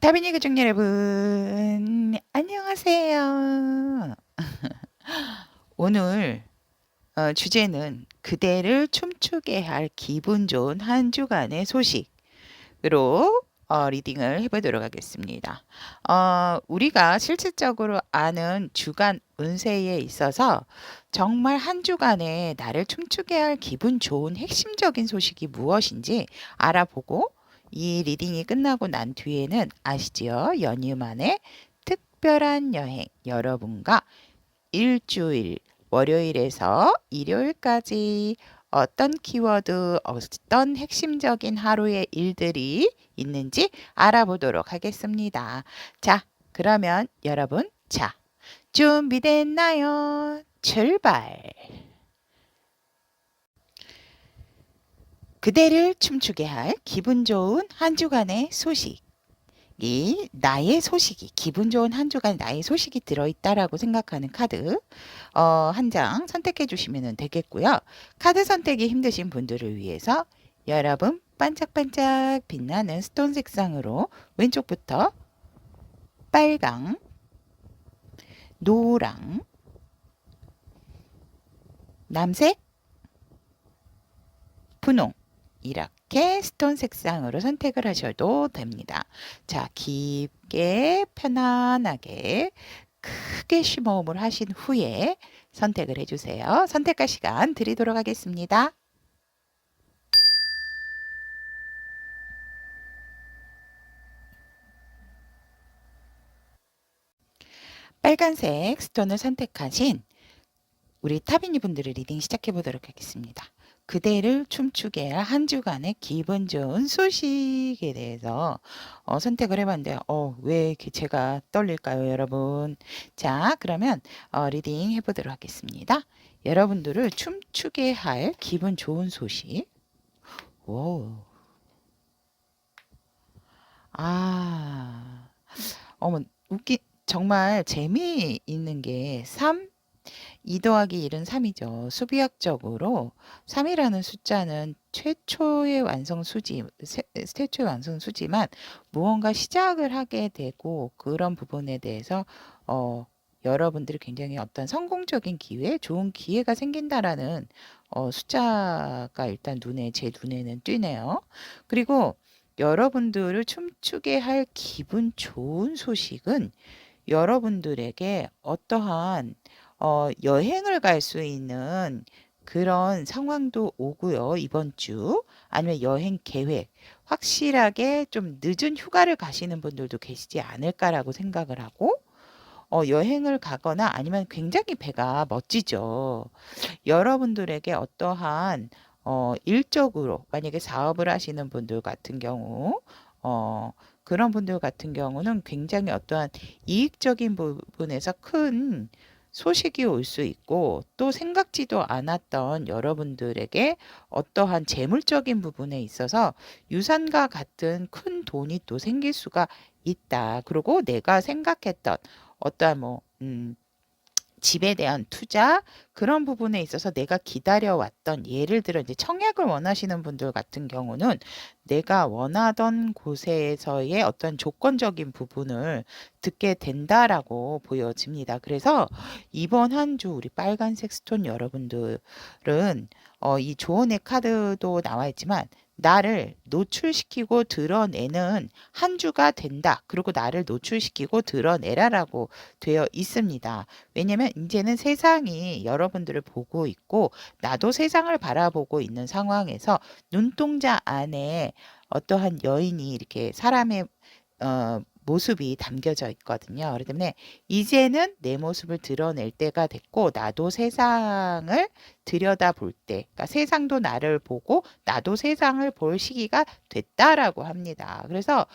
다빈이 가족 여러분, 안녕하세요. 오늘 주제는 그대를 춤추게 할 기분 좋은 한 주간의 소식으로 리딩을 해보도록 하겠습니다. 우리가 실질적으로 아는 주간 운세에 있어서 정말 한 주간에 나를 춤추게 할 기분 좋은 핵심적인 소식이 무엇인지 알아보고 이 리딩이 끝나고 난 뒤에는 아시지요? 연휴 만에 특별한 여행 여러분과 일주일 월요일에서 일요일까지 어떤 키워드, 어떤 핵심적인 하루의 일들이 있는지 알아보도록 하겠습니다. 자, 그러면 여러분, 준비됐나요? 출발! 그대를 춤추게 할 기분 좋은 한 주간의 소식. 이 나의 소식이 기분 좋은 한 주간 나의 소식이 들어있다라고 생각하는 카드 한 장 선택해 주시면 되겠고요. 카드 선택이 힘드신 분들을 위해서 여러분 반짝반짝 빛나는 스톤 색상으로 왼쪽부터 빨강, 노랑, 남색, 분홍 이렇게 스톤 색상으로 선택을 하셔도 됩니다. 자, 깊게 편안하게 크게 심호흡을 하신 후에 선택을 해주세요. 선택할 시간 드리도록 하겠습니다. 빨간색 스톤을 선택하신 우리 타비니 분들의 리딩 시작해 보도록 하겠습니다. 그대를 춤추게 할 한 주간의 기분 좋은 소식에 대해서 선택을 해봤는데요. 왜 이렇게 제가 떨릴까요, 여러분? 자, 그러면 리딩 해보도록 하겠습니다. 여러분들을 춤추게 할 기분 좋은 소식. 오, 아, 어머, 정말 재미있는 게 2 더하기 1은 3이죠. 수비학적으로 3이라는 숫자는 최초의 완성 수지만 무언가 시작을 하게 되고 그런 부분에 대해서 여러분들이 굉장히 어떤 성공적인 기회, 좋은 기회가 생긴다라는 숫자가 일단 제 눈에는 띄네요. 그리고 여러분들을 춤추게 할 기분 좋은 소식은 여러분들에게 어떠한 여행을 갈 수 있는 그런 상황도 오고요. 이번 주 아니면 여행 계획 확실하게 좀 늦은 휴가를 가시는 분들도 계시지 않을까라고 생각을 하고 여행을 가거나 아니면 굉장히 배가 멋지죠. 여러분들에게 어떠한 일적으로 만약에 사업을 하시는 분들 같은 경우 그런 분들 같은 경우는 굉장히 어떠한 이익적인 부분에서 큰 소식이 올 수 있고 또 생각지도 않았던 여러분들에게 어떠한 재물적인 부분에 있어서 유산과 같은 큰 돈이 또 생길 수가 있다. 그리고 내가 생각했던 어떠한 집에 대한 투자 그런 부분에 있어서 내가 기다려왔던 예를 들어 이제 청약을 원하시는 분들 같은 경우는 내가 원하던 곳에서의 어떤 조건적인 부분을 듣게 된다라고 보여집니다. 그래서 이번 한 주 우리 빨간색 스톤 여러분들은 이 조언의 카드도 나와 있지만 나를 노출시키고 드러내는 한 주가 된다. 그리고 나를 노출시키고 드러내라라고 되어 있습니다. 왜냐면 이제는 세상이 여러분들을 보고 있고 나도 세상을 바라보고 있는 상황에서 눈동자 안에 어떠한 여인이 이렇게 사람의 모습이 담겨져 있거든요. 그렇기 때문에 이제는 내 모습을 드러낼 때가 됐고 나도 세상을 들여다볼 때, 그러니까 세상도 나를 보고 나도 세상을 볼 시기가 됐다라고 합니다. 그래서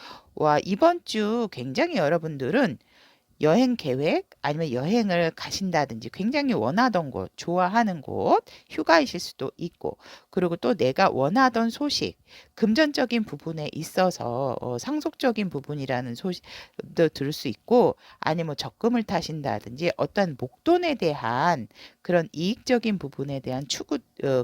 이번 주 굉장히 여러분들은 여행 계획 아니면 여행을 가신다든지 굉장히 원하던 곳, 좋아하는 곳, 휴가이실 수도 있고, 그리고 또 내가 원하던 소식, 금전적인 부분에 있어서 상속적인 부분이라는 소식도 들을 수 있고, 아니면 뭐 적금을 타신다든지 어떤 목돈에 대한 그런 이익적인 부분에 대한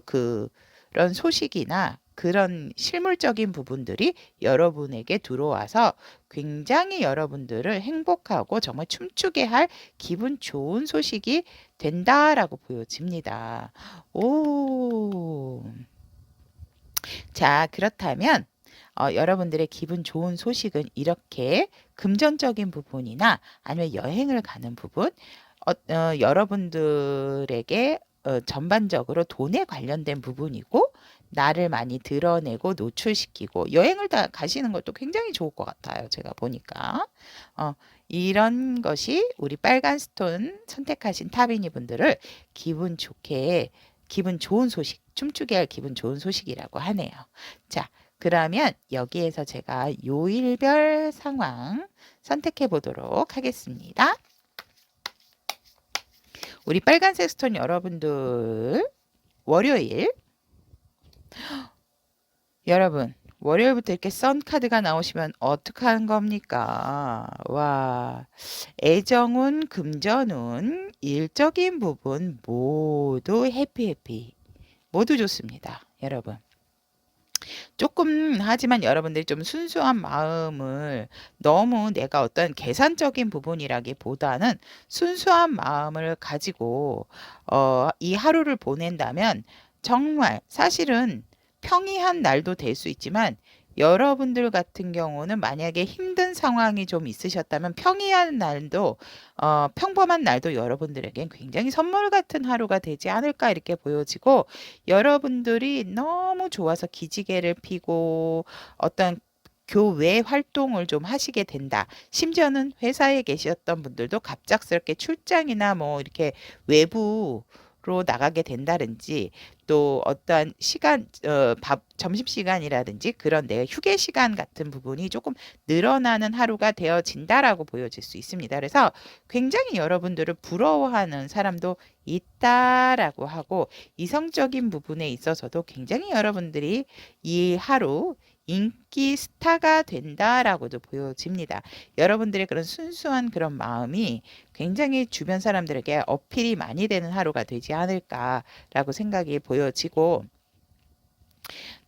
그런 소식이나 그런 실물적인 부분들이 여러분에게 들어와서 굉장히 여러분들을 행복하고 정말 춤추게 할 기분 좋은 소식이 된다라고 보여집니다. 오. 자, 그렇다면 여러분들의 기분 좋은 소식은 이렇게 금전적인 부분이나 아니면 여행을 가는 부분, 여러분들에게 전반적으로 돈에 관련된 부분이고, 나를 많이 드러내고 노출시키고 여행을 다 가시는 것도 굉장히 좋을 것 같아요. 제가 보니까 이런 것이 우리 빨간 스톤 선택하신 타비니 분들을 기분 좋게, 기분 좋은 소식, 춤추게 할 기분 좋은 소식이라고 하네요. 자, 그러면 여기에서 제가 요일별 상황 선택해 보도록 하겠습니다. 우리 빨간색 스톤 여러분들, 월요일, 여러분, 월요일부터 이렇게 선 카드가 나오시면 어떡하는 겁니까? 와, 애정운, 금전운, 일적인 부분 모두 해피. 모두 좋습니다. 여러분. 조금 하지만 여러분들이 좀 순수한 마음을, 너무 내가 어떤 계산적인 부분이라기보다는 순수한 마음을 가지고 이 하루를 보낸다면 정말 사실은 평이한 날도 될 수 있지만, 여러분들 같은 경우는 만약에 힘든 상황이 좀 있으셨다면 평이한 날도, 평범한 날도 여러분들에겐 굉장히 선물 같은 하루가 되지 않을까 이렇게 보여지고, 여러분들이 너무 좋아서 기지개를 피고 어떤 교외 활동을 좀 하시게 된다. 심지어는 회사에 계셨던 분들도 갑작스럽게 출장이나 뭐 이렇게 외부 로 나가게 된다든지, 또 어떠한 시간, 점심시간이라든지 그런 내 휴게 시간 같은 부분이 조금 늘어나는 하루가 되어진다라고 보여질 수 있습니다. 그래서 굉장히 여러분들을 부러워하는 사람도 있다라고 하고, 이성적인 부분에 있어서도 굉장히 여러분들이 이 하루 인기 스타가 된다라고도 보여집니다. 여러분들의 그런 순수한 그런 마음이 굉장히 주변 사람들에게 어필이 많이 되는 하루가 되지 않을까라고 생각이 보여지고,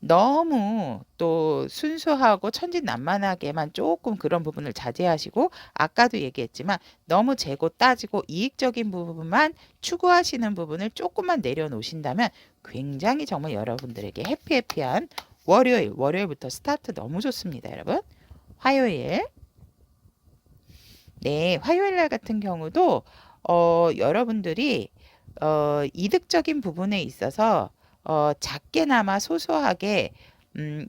너무 또 순수하고 천진난만하게만 조금 그런 부분을 자제하시고, 아까도 얘기했지만 너무 재고 따지고 이익적인 부분만 추구하시는 부분을 조금만 내려놓으신다면 굉장히 정말 여러분들에게 해피한 월요일부터 스타트 너무 좋습니다, 여러분. 화요일. 네, 화요일 날 같은 경우도 여러분들이 이득적인 부분에 있어서 작게나마 소소하게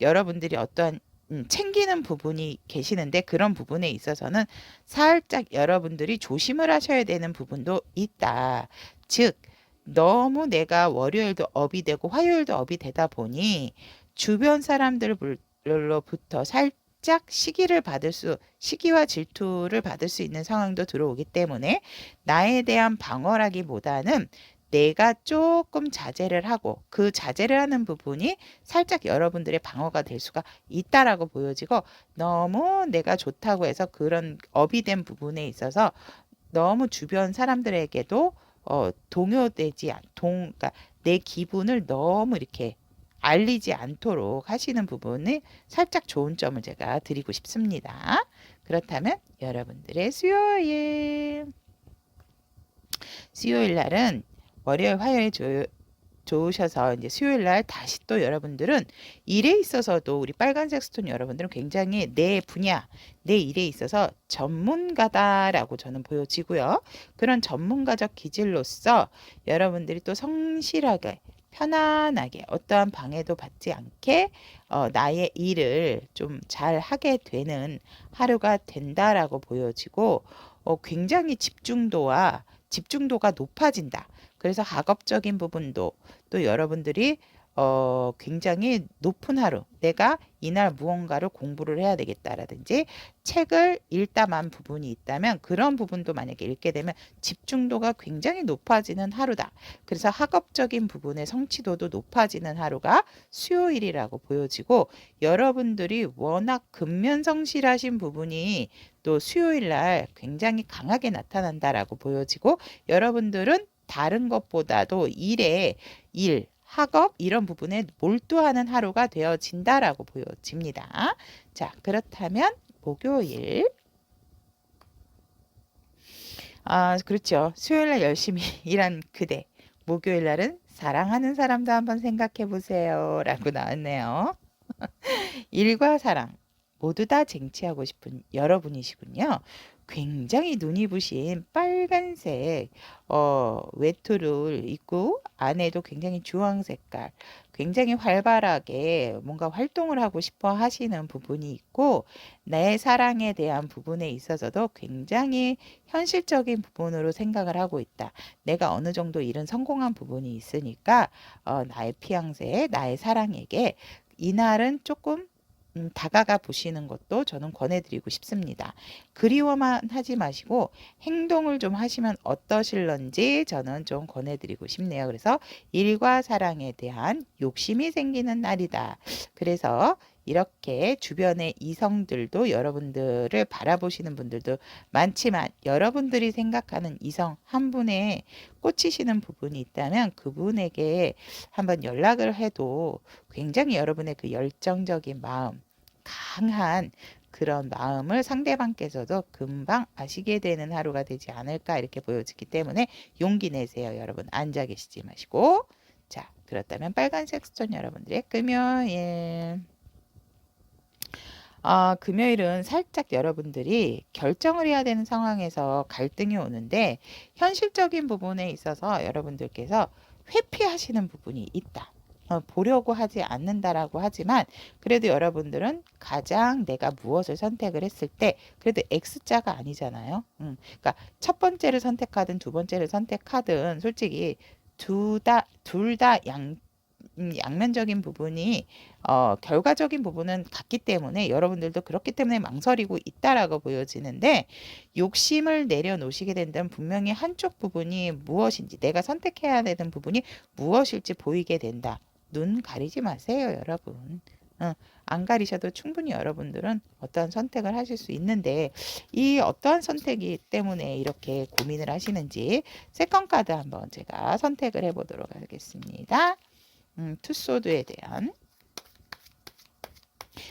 여러분들이 어떠한 챙기는 부분이 계시는데, 그런 부분에 있어서는 살짝 여러분들이 조심을 하셔야 되는 부분도 있다. 즉, 너무 내가 월요일도 업이 되고 화요일도 업이 되다 보니 주변 사람들로부터 살짝 시기와 질투를 받을 수 있는 상황도 들어오기 때문에, 나에 대한 방어라기보다는 내가 조금 자제를 하고, 그 자제를 하는 부분이 살짝 여러분들의 방어가 될 수가 있다라고 보여지고, 너무 내가 좋다고 해서 그런 업이 된 부분에 있어서 너무 주변 사람들에게도 그러니까 내 기분을 너무 이렇게 알리지 않도록 하시는 부분이 살짝 좋은 점을 제가 드리고 싶습니다. 그렇다면 여러분들의 수요일 날은 월요일, 화요일 좋으셔서 이제 수요일 날 다시 또 여러분들은 일에 있어서도, 우리 빨간색 스톤 여러분들은 굉장히 내 분야, 내 일에 있어서 전문가다라고 저는 보여지고요. 그런 전문가적 기질로서 여러분들이 또 성실하게 편안하게 어떠한 방해도 받지 않게 나의 일을 좀 잘 하게 되는 하루가 된다라고 보여지고, 굉장히 집중도가 높아진다. 그래서 학업적인 부분도 또 여러분들이 굉장히 높은 하루, 내가 이날 무언가를 공부를 해야 되겠다라든지 책을 읽다만 부분이 있다면 그런 부분도 만약에 읽게 되면 집중도가 굉장히 높아지는 하루다. 그래서 학업적인 부분의 성취도도 높아지는 하루가 수요일이라고 보여지고, 여러분들이 워낙 근면성실하신 부분이 또 수요일 날 굉장히 강하게 나타난다라고 보여지고, 여러분들은 다른 것보다도 학업 이런 부분에 몰두하는 하루가 되어진다라고 보여집니다. 자, 그렇다면 목요일 그렇죠. 수요일 날 열심히 일한 그대. 목요일 날은 사랑하는 사람도 한번 생각해 보세요. 라고 나왔네요. 일과 사랑 모두 다 쟁취하고 싶은 여러분이시군요. 굉장히 눈이 부신 빨간색 외투를 입고 안에도 굉장히 주황 색깔 굉장히 활발하게 뭔가 활동을 하고 싶어 하시는 부분이 있고 내 사랑에 대한 부분에 있어서도 굉장히 현실적인 부분으로 생각을 하고 있다. 내가 어느 정도 일은 성공한 부분이 있으니까 나의 피앙새, 나의 사랑에게 이날은 조금 다가가 보시는 것도 저는 권해드리고 싶습니다. 그리워만 하지 마시고 행동을 좀 하시면 어떠실런지 저는 좀 권해드리고 싶네요. 그래서 일과 사랑에 대한 욕심이 생기는 날이다. 그래서 이렇게 주변의 이성들도 여러분들을 바라보시는 분들도 많지만 여러분들이 생각하는 이성 한 분에 꽂히시는 부분이 있다면 그분에게 한번 연락을 해도 굉장히 여러분의 그 열정적인 마음, 강한 그런 마음을 상대방께서도 금방 아시게 되는 하루가 되지 않을까 이렇게 보여지기 때문에 용기 내세요. 여러분 앉아 계시지 마시고. 자, 그렇다면 빨간색 스톤 여러분들의 금요일. 금요일은 살짝 여러분들이 결정을 해야 되는 상황에서 갈등이 오는데 현실적인 부분에 있어서 여러분들께서 회피하시는 부분이 있다. 보려고 하지 않는다라고 하지만 그래도 여러분들은 가장 내가 무엇을 선택을 했을 때 그래도 X자가 아니잖아요. 그러니까 첫 번째를 선택하든 두 번째를 선택하든 솔직히 둘다 양면적인 부분이 결과적인 부분은 같기 때문에 여러분들도 그렇기 때문에 망설이고 있다라고 보여지는데 욕심을 내려놓으시게 된다면 분명히 한쪽 부분이 무엇인지 내가 선택해야 되는 부분이 무엇일지 보이게 된다. 눈 가리지 마세요, 여러분. 안 가리셔도 충분히 여러분들은 어떠한 선택을 하실 수 있는데 이 어떠한 선택이 때문에 이렇게 고민을 하시는지 세컨 카드 한번 제가 선택을 해보도록 하겠습니다. 투소드에 대한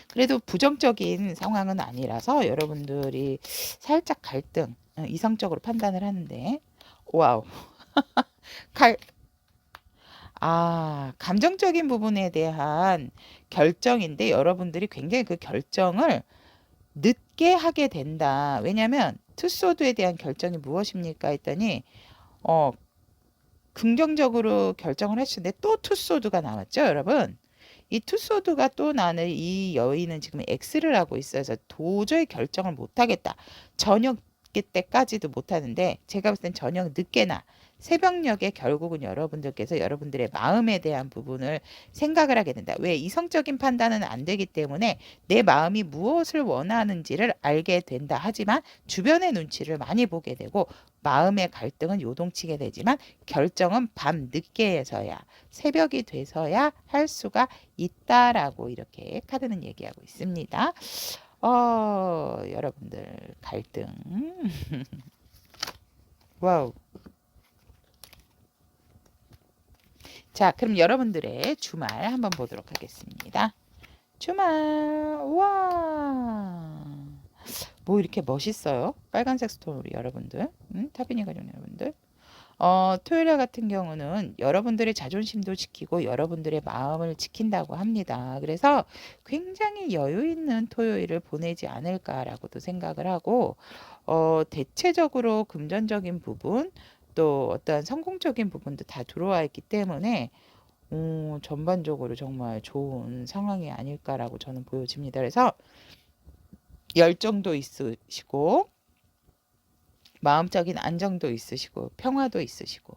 그래도 부정적인 상황은 아니라서 여러분들이 살짝 갈등 이성적으로 판단을 하는데 와우 갈 감정적인 부분에 대한 결정인데 여러분들이 굉장히 그 결정을 늦게 하게 된다. 왜냐하면 투소드에 대한 결정이 무엇입니까 했더니 긍정적으로 결정을 했는데 또 투소드가 나왔죠, 여러분. 이 투소드가 또 나는 이 여인은 지금 X를 하고 있어서 도저히 결정을 못하겠다. 저녁 때까지도 못하는데 제가 봤을 땐 저녁 늦게나 새벽녘에 결국은 여러분들께서 여러분들의 마음에 대한 부분을 생각을 하게 된다. 왜 이성적인 판단은 안 되기 때문에 내 마음이 무엇을 원하는지를 알게 된다. 하지만 주변의 눈치를 많이 보게 되고 마음의 갈등은 요동치게 되지만 결정은 밤 늦게에서야 새벽이 돼서야 할 수가 있다라고 이렇게 카드는 얘기하고 있습니다. 여러분들 갈등. 와우. 자, 그럼 여러분들의 주말 한번 보도록 하겠습니다. 주말. 와. 뭐 이렇게 멋있어요? 빨간색 스토리 여러분들. 타비니 가족 여러분들. 토요일 같은 경우는 여러분들의 자존심도 지키고 여러분들의 마음을 지킨다고 합니다. 그래서 굉장히 여유 있는 토요일을 보내지 않을까라고도 생각을 하고, 대체적으로 금전적인 부분, 또 어떤 성공적인 부분도 다 들어와 있기 때문에, 전반적으로 정말 좋은 상황이 아닐까라고 저는 보여집니다. 그래서 열정도 있으시고, 마음적인 안정도 있으시고 평화도 있으시고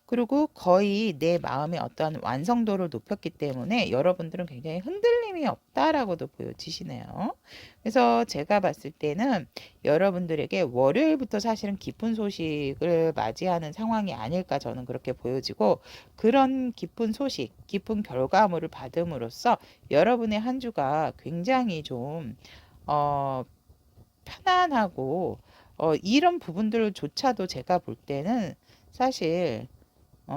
그리고 거의 내 마음의 어떠한 완성도를 높였기 때문에 여러분들은 굉장히 흔들림이 없다라고도 보여지시네요. 그래서 제가 봤을 때는 여러분들에게 월요일부터 사실은 기쁜 소식을 맞이하는 상황이 아닐까 저는 그렇게 보여지고 그런 기쁜 소식, 기쁜 결과물을 받음으로써 여러분의 한 주가 굉장히 좀 편안하고 이런 부분들조차도 제가 볼 때는 사실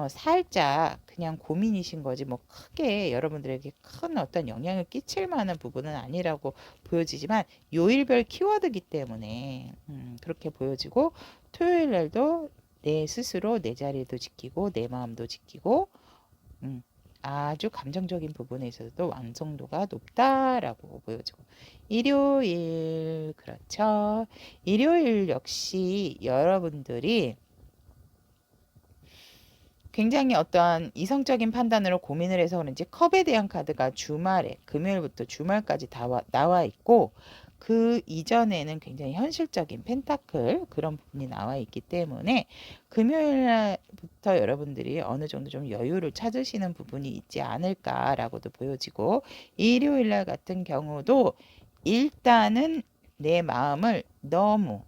살짝 그냥 고민이신 거지 뭐 크게 여러분들에게 큰 어떤 영향을 끼칠 만한 부분은 아니라고 보여지지만 요일별 키워드이기 때문에 그렇게 보여지고 토요일 날도 내 스스로 내 자리도 지키고 내 마음도 지키고 음, 아주 감정적인 부분에 있어서도 완성도가 높다라고 보여지고 일요일 그렇죠. 일요일 역시 여러분들이 굉장히 어떠한 이성적인 판단으로 고민을 해서 그런지 컵에 대한 카드가 주말에 금요일부터 주말까지 나와 있고 그 이전에는 굉장히 현실적인 펜타클 그런 부분이 나와 있기 때문에 금요일부터 여러분들이 어느 정도 좀 여유를 찾으시는 부분이 있지 않을까라고도 보여지고 일요일날 같은 경우도 일단은 내 마음을 너무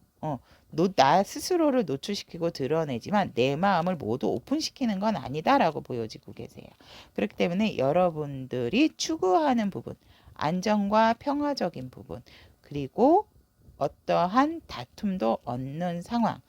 나 스스로를 노출시키고 드러내지만 내 마음을 모두 오픈시키는 건 아니다라고 보여지고 계세요. 그렇기 때문에 여러분들이 추구하는 부분, 안정과 평화적인 부분, 그리고 어떠한 다툼도 없는 상황.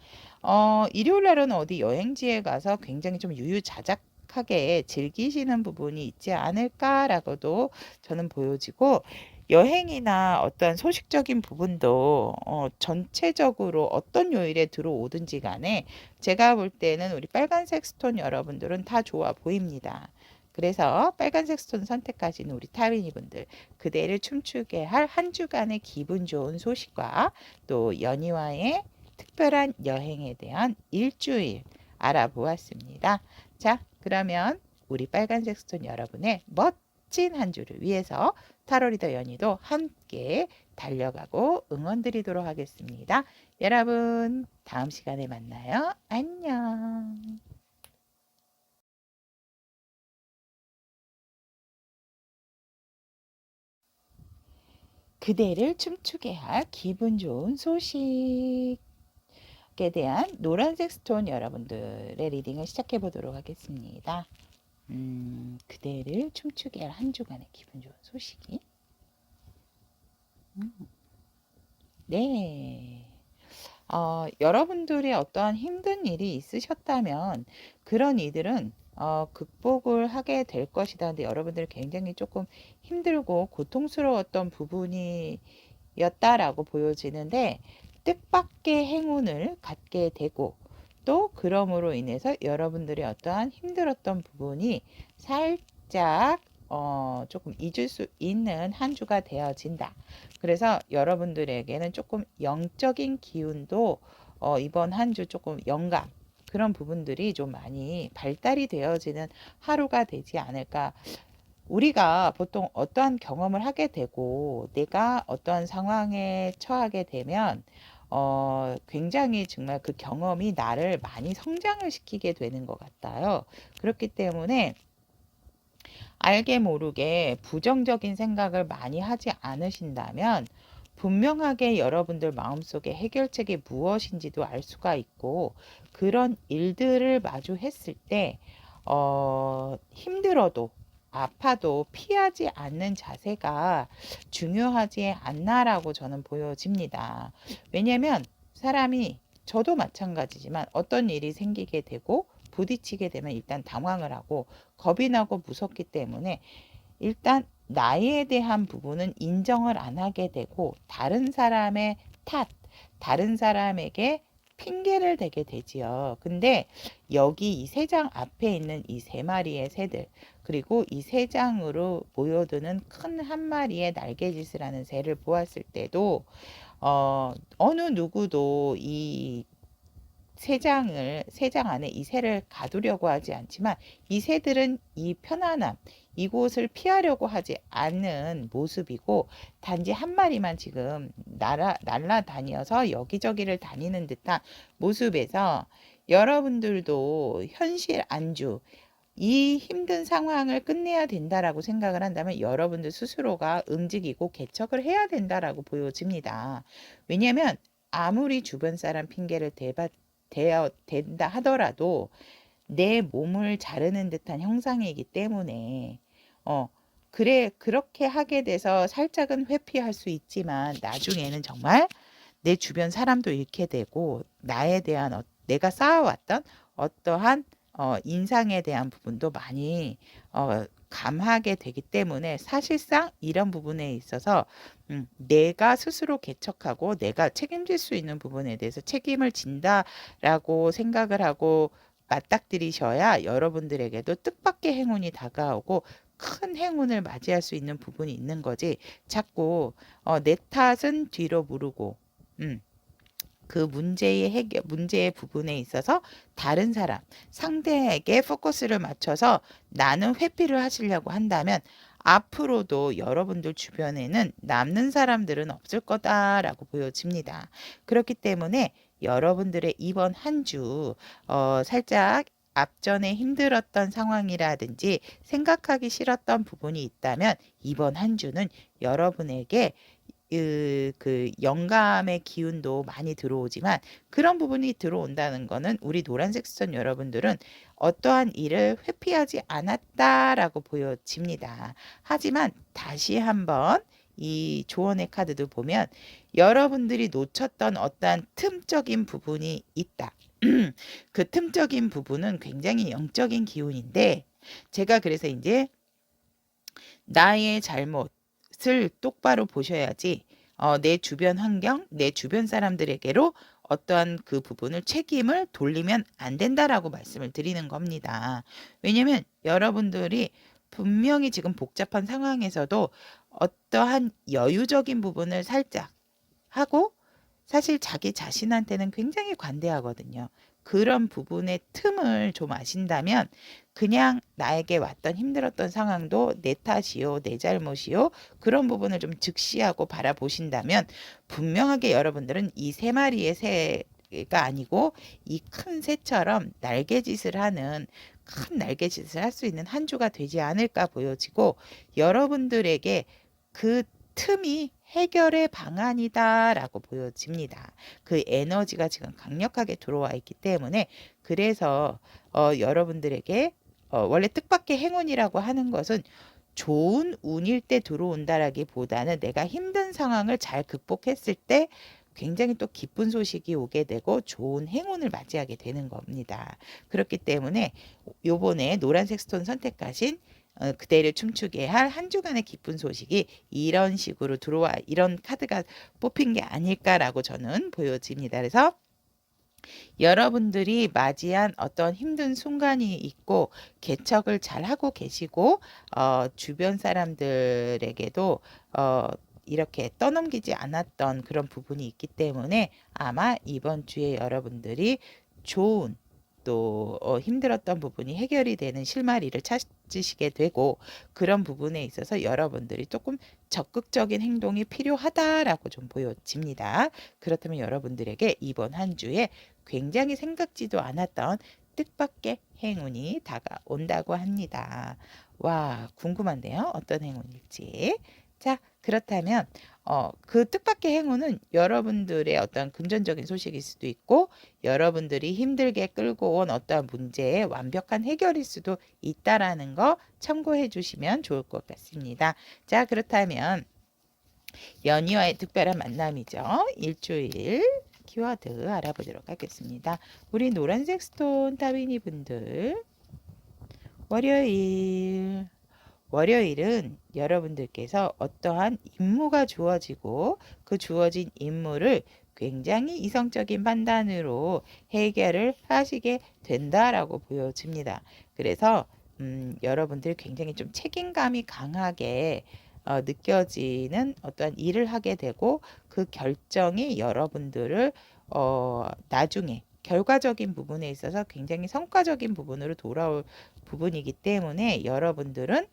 일요일 날은 어디 여행지에 가서 굉장히 좀 유유자적하게 즐기시는 부분이 있지 않을까라고도 저는 보여지고 여행이나 어떤 소식적인 부분도 전체적으로 어떤 요일에 들어오든지 간에 제가 볼 때는 우리 빨간색 스톤 여러분들은 다 좋아 보입니다. 그래서 빨간색 스톤 선택하신 우리 타비니 분들 그대를 춤추게 할 한 주간의 기분 좋은 소식과 또 연희와의 특별한 여행에 대한 일주일 알아보았습니다. 자, 그러면 우리 빨간색 스톤 여러분의 멋진 한 주를 위해서 타로리더 연희도 함께 달려가고 응원 드리도록 하겠습니다. 여러분, 다음 시간에 만나요. 안녕. 그대를 춤추게 할 기분 좋은 소식에 대한 노란색 스톤 여러분들의 리딩을 시작해 보도록 하겠습니다. 그대를 춤추게 할 한 주간의 기분 좋은 소식이. 음, 네. 여러분들이 어떠한 힘든 일이 있으셨다면 그런 이들은 극복을 하게 될 것이다. 근데 여러분들이 굉장히 조금 힘들고 고통스러웠던 부분이었다라고 보여지는데 뜻밖의 행운을 갖게 되고 또 그럼으로 인해서 여러분들이 어떠한 힘들었던 부분이 살짝 조금 잊을 수 있는 한 주가 되어진다. 그래서 여러분들에게는 조금 영적인 기운도 이번 한 주 조금 영감 그런 부분들이 좀 많이 발달이 되어지는 하루가 되지 않을까. 우리가 보통 어떠한 경험을 하게 되고 내가 어떠한 상황에 처하게 되면 굉장히 정말 그 경험이 나를 많이 성장을 시키게 되는 것 같아요. 그렇기 때문에 알게 모르게 부정적인 생각을 많이 하지 않으신다면 분명하게 여러분들 마음속에 해결책이 무엇인지도 알 수가 있고 그런 일들을 마주했을 때 힘들어도 아파도 피하지 않는 자세가 중요하지 않나라고 저는 보여집니다. 왜냐면 사람이 저도 마찬가지지만 어떤 일이 생기게 되고 부딪히게 되면 일단 당황을 하고 겁이 나고 무섭기 때문에 일단 나에 대한 부분은 인정을 안 하게 되고 다른 사람의 탓, 다른 사람에게 핑계를 대게 되지요. 근데 여기 이 세 장 앞에 있는 이 세 마리의 새들 그리고 이 세 장으로 모여드는 큰 한 마리의 날개짓을 하는 새를 보았을 때도 어느 누구도 이 세 장 안에 이 새를 가두려고 하지 않지만 이 새들은 이 편안함, 이곳을 피하려고 하지 않는 모습이고 단지 한 마리만 지금 날아다녀서 여기저기를 다니는 듯한 모습에서 여러분들도 현실 안주, 이 힘든 상황을 끝내야 된다라고 생각을 한다면 여러분들 스스로가 움직이고 개척을 해야 된다라고 보여집니다. 왜냐하면 아무리 주변 사람 핑계를 된다 하더라도 내 몸을 자르는 듯한 형상이기 때문에 그래 그렇게 하게 돼서 살짝은 회피할 수 있지만 나중에는 정말 내 주변 사람도 잃게 되고 나에 대한 내가 쌓아왔던 어떠한 인상에 대한 부분도 많이 감하게 되기 때문에 사실상 이런 부분에 있어서 내가 스스로 개척하고 내가 책임질 수 있는 부분에 대해서 책임을 진다라고 생각을 하고 맞닥뜨리셔야 여러분들에게도 뜻밖의 행운이 다가오고 큰 행운을 맞이할 수 있는 부분이 있는 거지. 자꾸 내 탓은 뒤로 무르고 그 문제의 부분에 있어서 다른 사람, 상대에게 포커스를 맞춰서 나는 회피를 하시려고 한다면 앞으로도 여러분들 주변에는 남는 사람들은 없을 거다라고 보여집니다. 그렇기 때문에 여러분들의 이번 한 주, 살짝 앞전에 힘들었던 상황이라든지 생각하기 싫었던 부분이 있다면 이번 한 주는 여러분에게 그 영감의 기운도 많이 들어오지만 그런 부분이 들어온다는 거는 우리 노란색 수선 여러분들은 어떠한 일을 회피하지 않았다라고 보여집니다. 하지만 다시 한번 이 조언의 카드도 보면 여러분들이 놓쳤던 어떠한 틈적인 부분이 있다. 그 틈적인 부분은 굉장히 영적인 기운인데 제가 그래서 이제 나의 잘못을 똑바로 보셔야지 내 주변 환경, 내 주변 사람들에게로 어떠한 그 부분을 책임을 돌리면 안 된다라고 말씀을 드리는 겁니다. 왜냐면 여러분들이 분명히 지금 복잡한 상황에서도 어떠한 여유적인 부분을 살짝 하고 사실 자기 자신한테는 굉장히 관대하거든요. 그런 부분의 틈을 좀 아신다면 그냥 나에게 왔던 힘들었던 상황도 내 탓이요, 내 잘못이요, 그런 부분을 좀 직시하고 바라보신다면 분명하게 여러분들은 이 세 마리의 새가 아니고 이 큰 새처럼 날개짓을 하는 큰 날개짓을 할 수 있는 한 주가 되지 않을까 보여지고 여러분들에게 그 틈이 해결의 방안이다라고 보여집니다. 그 에너지가 지금 강력하게 들어와 있기 때문에 그래서 여러분들에게 원래 뜻밖의 행운이라고 하는 것은 좋은 운일 때 들어온다라기보다는 내가 힘든 상황을 잘 극복했을 때 굉장히 또 기쁜 소식이 오게 되고 좋은 행운을 맞이하게 되는 겁니다. 그렇기 때문에 요번에 노란색 스톤 선택하신 그대를 춤추게 할 한 주간의 기쁜 소식이 이런 식으로 들어와 이런 카드가 뽑힌 게 아닐까라고 저는 보여집니다. 그래서 여러분들이 맞이한 어떤 힘든 순간이 있고 개척을 잘 하고 계시고 주변 사람들에게도 이렇게 떠넘기지 않았던 그런 부분이 있기 때문에 아마 이번 주에 여러분들이 좋은 또 힘들었던 부분이 해결이 되는 실마리를 찾으시게 되고 그런 부분에 있어서 여러분들이 조금 적극적인 행동이 필요하다라고 좀 보여집니다. 그렇다면 여러분들에게 이번 한 주에 굉장히 생각지도 않았던 뜻밖의 행운이 다가온다고 합니다. 와, 궁금한데요. 어떤 행운일지. 자, 그렇다면 그 뜻밖의 행운은 여러분들의 어떤 금전적인 소식일 수도 있고 여러분들이 힘들게 끌고 온 어떤 문제의 완벽한 해결일 수도 있다라는 거 참고해 주시면 좋을 것 같습니다. 자, 그렇다면 연희와의 특별한 만남이죠. 일주일 키워드 알아보도록 하겠습니다. 우리 노란색 스톤 따위니 분들 월요일은 여러분들께서 어떠한 임무가 주어지고 그 주어진 임무를 굉장히 이성적인 판단으로 해결을 하시게 된다라고 보여집니다. 그래서 여러분들 굉장히 좀 책임감이 강하게 느껴지는 어떠한 일을 하게 되고 그 결정이 여러분들을 나중에 결과적인 부분에 있어서 굉장히 성과적인 부분으로 돌아올 부분이기 때문에 여러분들은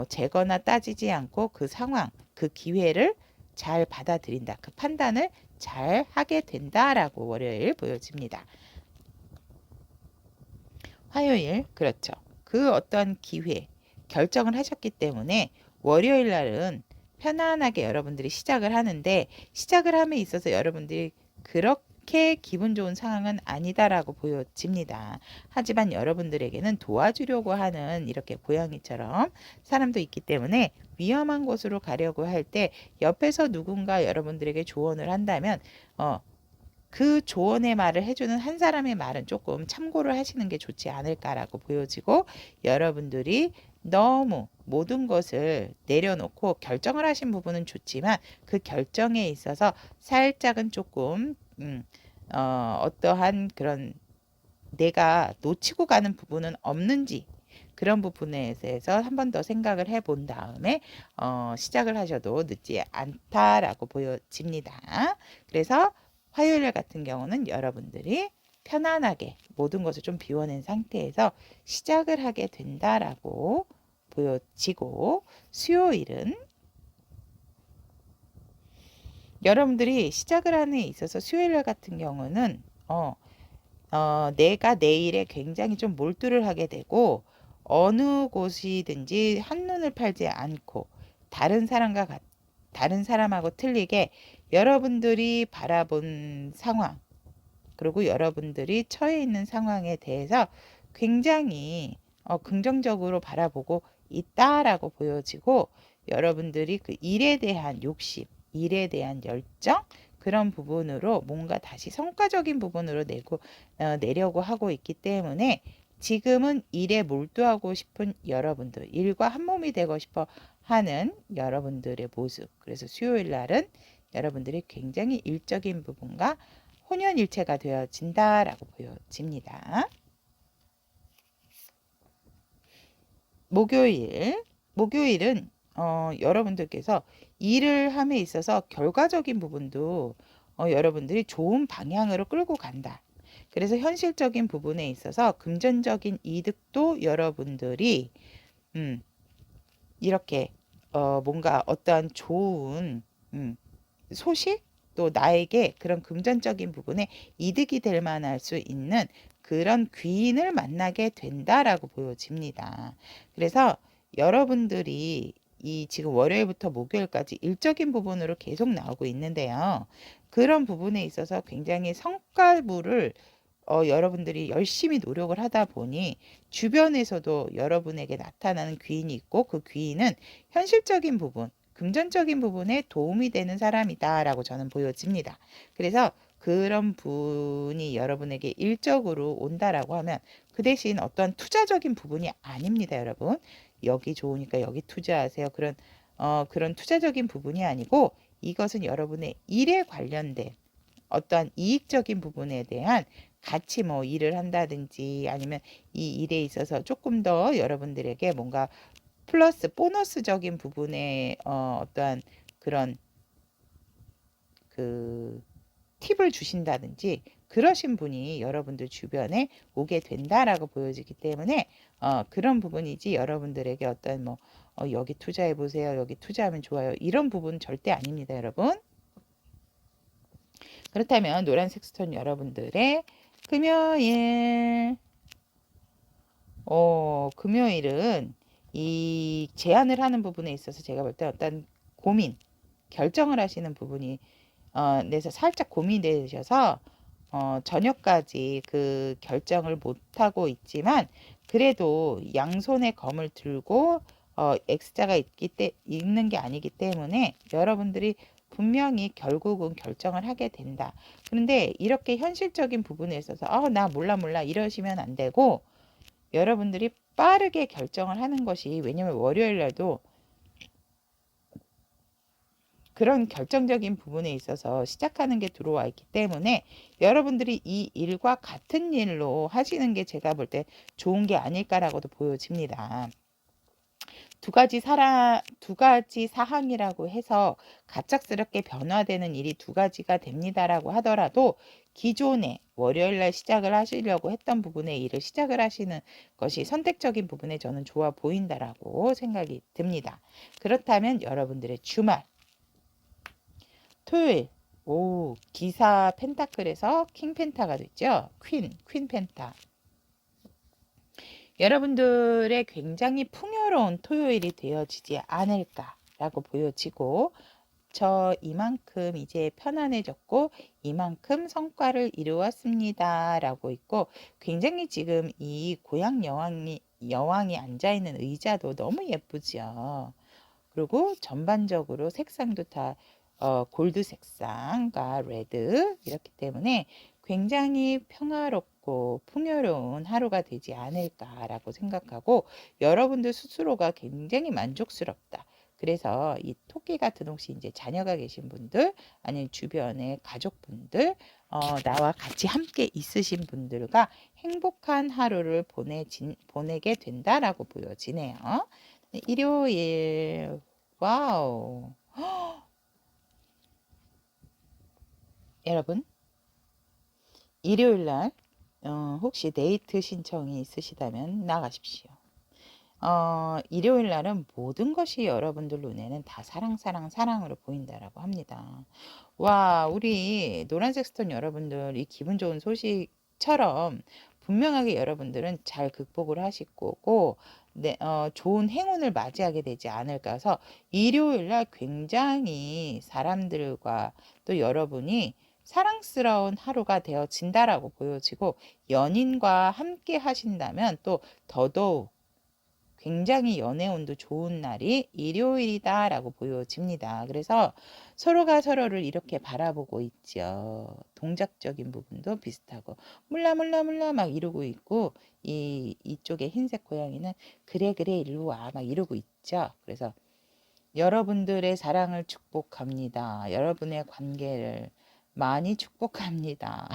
재거나 따지지 않고 그 상황, 그 기회를 잘 받아들인다. 그 판단을 잘 하게 된다라고 월요일 보여집니다. 화요일, 그렇죠. 그 어떤 기회, 결정을 하셨기 때문에 월요일 날은 편안하게 여러분들이 시작을 하는데 시작을 함에 있어서 여러분들이 그렇게 기분 좋은 상황은 아니다라고 보여집니다. 하지만 여러분들에게는 도와주려고 하는 이렇게 고양이처럼 사람도 있기 때문에 위험한 곳으로 가려고 할 때 옆에서 누군가 여러분들에게 조언을 한다면 그 조언의 말을 해주는 한 사람의 말은 조금 참고를 하시는 게 좋지 않을까라고 보여지고, 여러분들이 너무 모든 것을 내려놓고 결정을 하신 부분은 좋지만 그 결정에 있어서 살짝은 조금 어떠한 그런 내가 놓치고 가는 부분은 없는지, 그런 부분에 대해서 한 번 더 생각을 해본 다음에 시작을 하셔도 늦지 않다라고 보여집니다. 그래서 화요일 같은 경우는 여러분들이 편안하게 모든 것을 좀 비워낸 상태에서 시작을 하게 된다라고 보여지고, 수요일은 여러분들이 시작을 하는 데 있어서 수요일 같은 경우는 내가 내일에 굉장히 좀 몰두를 하게 되고, 어느 곳이든지 한눈을 팔지 않고 다른 사람하고 틀리게 여러분들이 바라본 상황, 그리고 여러분들이 처해 있는 상황에 대해서 굉장히 긍정적으로 바라보고 있다라고 보여지고, 여러분들이 그 일에 대한 욕심, 일에 대한 열정, 그런 부분으로 뭔가 다시 성과적인 부분으로 내려고 하고 있기 때문에 지금은 일에 몰두하고 싶은 여러분들, 일과 한 몸이 되고 싶어 하는 여러분들의 모습. 그래서 수요일 날은 여러분들이 굉장히 일적인 부분과 혼연일체가 되어진다라고 보여집니다. 목요일은 여러분들께서 일을 함에 있어서 결과적인 부분도 여러분들이 좋은 방향으로 끌고 간다. 그래서 현실적인 부분에 있어서 금전적인 이득도 여러분들이 이렇게 뭔가 어떠한 좋은 소식, 또 나에게 그런 금전적인 부분에 이득이 될 만할 수 있는 그런 귀인을 만나게 된다라고 보여집니다. 그래서 여러분들이 이 지금 월요일부터 목요일까지 일적인 부분으로 계속 나오고 있는데요. 그런 부분에 있어서 굉장히 성과물을 여러분들이 열심히 노력을 하다 보니 주변에서도 여러분에게 나타나는 귀인이 있고, 그 귀인은 현실적인 부분, 금전적인 부분에 도움이 되는 사람이다라고 저는 보여집니다. 그래서 그런 분이 여러분에게 일적으로 온다라고 하면 그 대신 어떠한 투자적인 부분이 아닙니다, 여러분. 여기 좋으니까 여기 투자하세요. 그런 투자적인 부분이 아니고, 이것은 여러분의 일에 관련된 어떠한 이익적인 부분에 대한 같이 뭐 일을 한다든지, 아니면 이 일에 있어서 조금 더 여러분들에게 뭔가 플러스 보너스적인 부분에 어떠한 그런 그 팁을 주신다든지, 그러신 분이 여러분들 주변에 오게 된다라고 보여지기 때문에 그런 부분이지, 여러분들에게 어떤 뭐 여기 투자해 보세요, 여기 투자하면 좋아요, 이런 부분 절대 아닙니다, 여러분. 그렇다면 노란색 스톤 여러분들의 금요일, 금요일은 이 제안을 하는 부분에 있어서 제가 볼 때 어떤 고민, 결정을 하시는 부분이 내서 살짝 고민되셔서 저녁까지 그 결정을 못하고 있지만, 그래도 양손에 검을 들고 X자가 있는 게 아니기 때문에 여러분들이 분명히 결국은 결정을 하게 된다. 그런데 이렇게 현실적인 부분에 있어서 나 몰라 이러시면 안 되고, 여러분들이 빠르게 결정을 하는 것이, 왜냐면 월요일 날도 그런 결정적인 부분에 있어서 시작하는 게 들어와 있기 때문에 여러분들이 이 일과 같은 일로 하시는 게 제가 볼 때 좋은 게 아닐까라고도 보여집니다. 두 가지 사항이라고 해서 갑작스럽게 변화되는 일이 두 가지가 됩니다라고 하더라도, 기존에 월요일 날 시작을 하시려고 했던 부분의 일을 시작을 하시는 것이 선택적인 부분에 저는 좋아 보인다라고 생각이 듭니다. 그렇다면 여러분들의 주말, 토요일, 기사 펜타클에서 킹 펜타가 됐죠. 퀸 펜타. 여러분들의 굉장히 풍요로운 토요일이 되어지지 않을까라고 보여지고, 이만큼 이제 편안해졌고 이만큼 성과를 이루었습니다 라고 있고, 굉장히 지금 이 고향 여왕이 앉아있는 의자도 너무 예쁘죠. 그리고 전반적으로 색상도 다 골드 색상과 레드 이렇기 때문에 굉장히 평화롭고 풍요로운 하루가 되지 않을까라고 생각하고 여러분들 스스로가 굉장히 만족스럽다. 그래서 이 토끼 같은 혹시 이제 자녀가 계신 분들 아니면 주변의 가족분들 나와 같이 함께 있으신 분들과 행복한 하루를 보내게 된다라고 보여지네요. 일요일 와우. 여러분 일요일 날 혹시 데이트 신청이 있으시다면 나가십시오. 일요일 날은 모든 것이 여러분들 눈에는 다 사랑, 사랑, 사랑으로 보인다라고 합니다. 와, 우리 노란색 스톤 여러분들 이 기분 좋은 소식처럼 분명하게 여러분들은 잘 극복을 하실 거고, 네, 좋은 행운을 맞이하게 되지 않을까 해서 일요일 날 굉장히 사람들과 또 여러분이 사랑스러운 하루가 되어진다라고 보여지고 연인과 함께 하신다면 또 더더욱 굉장히 연애운도 좋은 날이 일요일이다라고 보여집니다. 그래서 서로가 서로를 이렇게 바라보고 있죠. 동작적인 부분도 비슷하고 몰라 막 이러고 있고 이쪽에 흰색 고양이는 그래 일로 와 막 이러고 있죠. 그래서 여러분들의 사랑을 축복합니다. 여러분의 관계를 많이 축복합니다.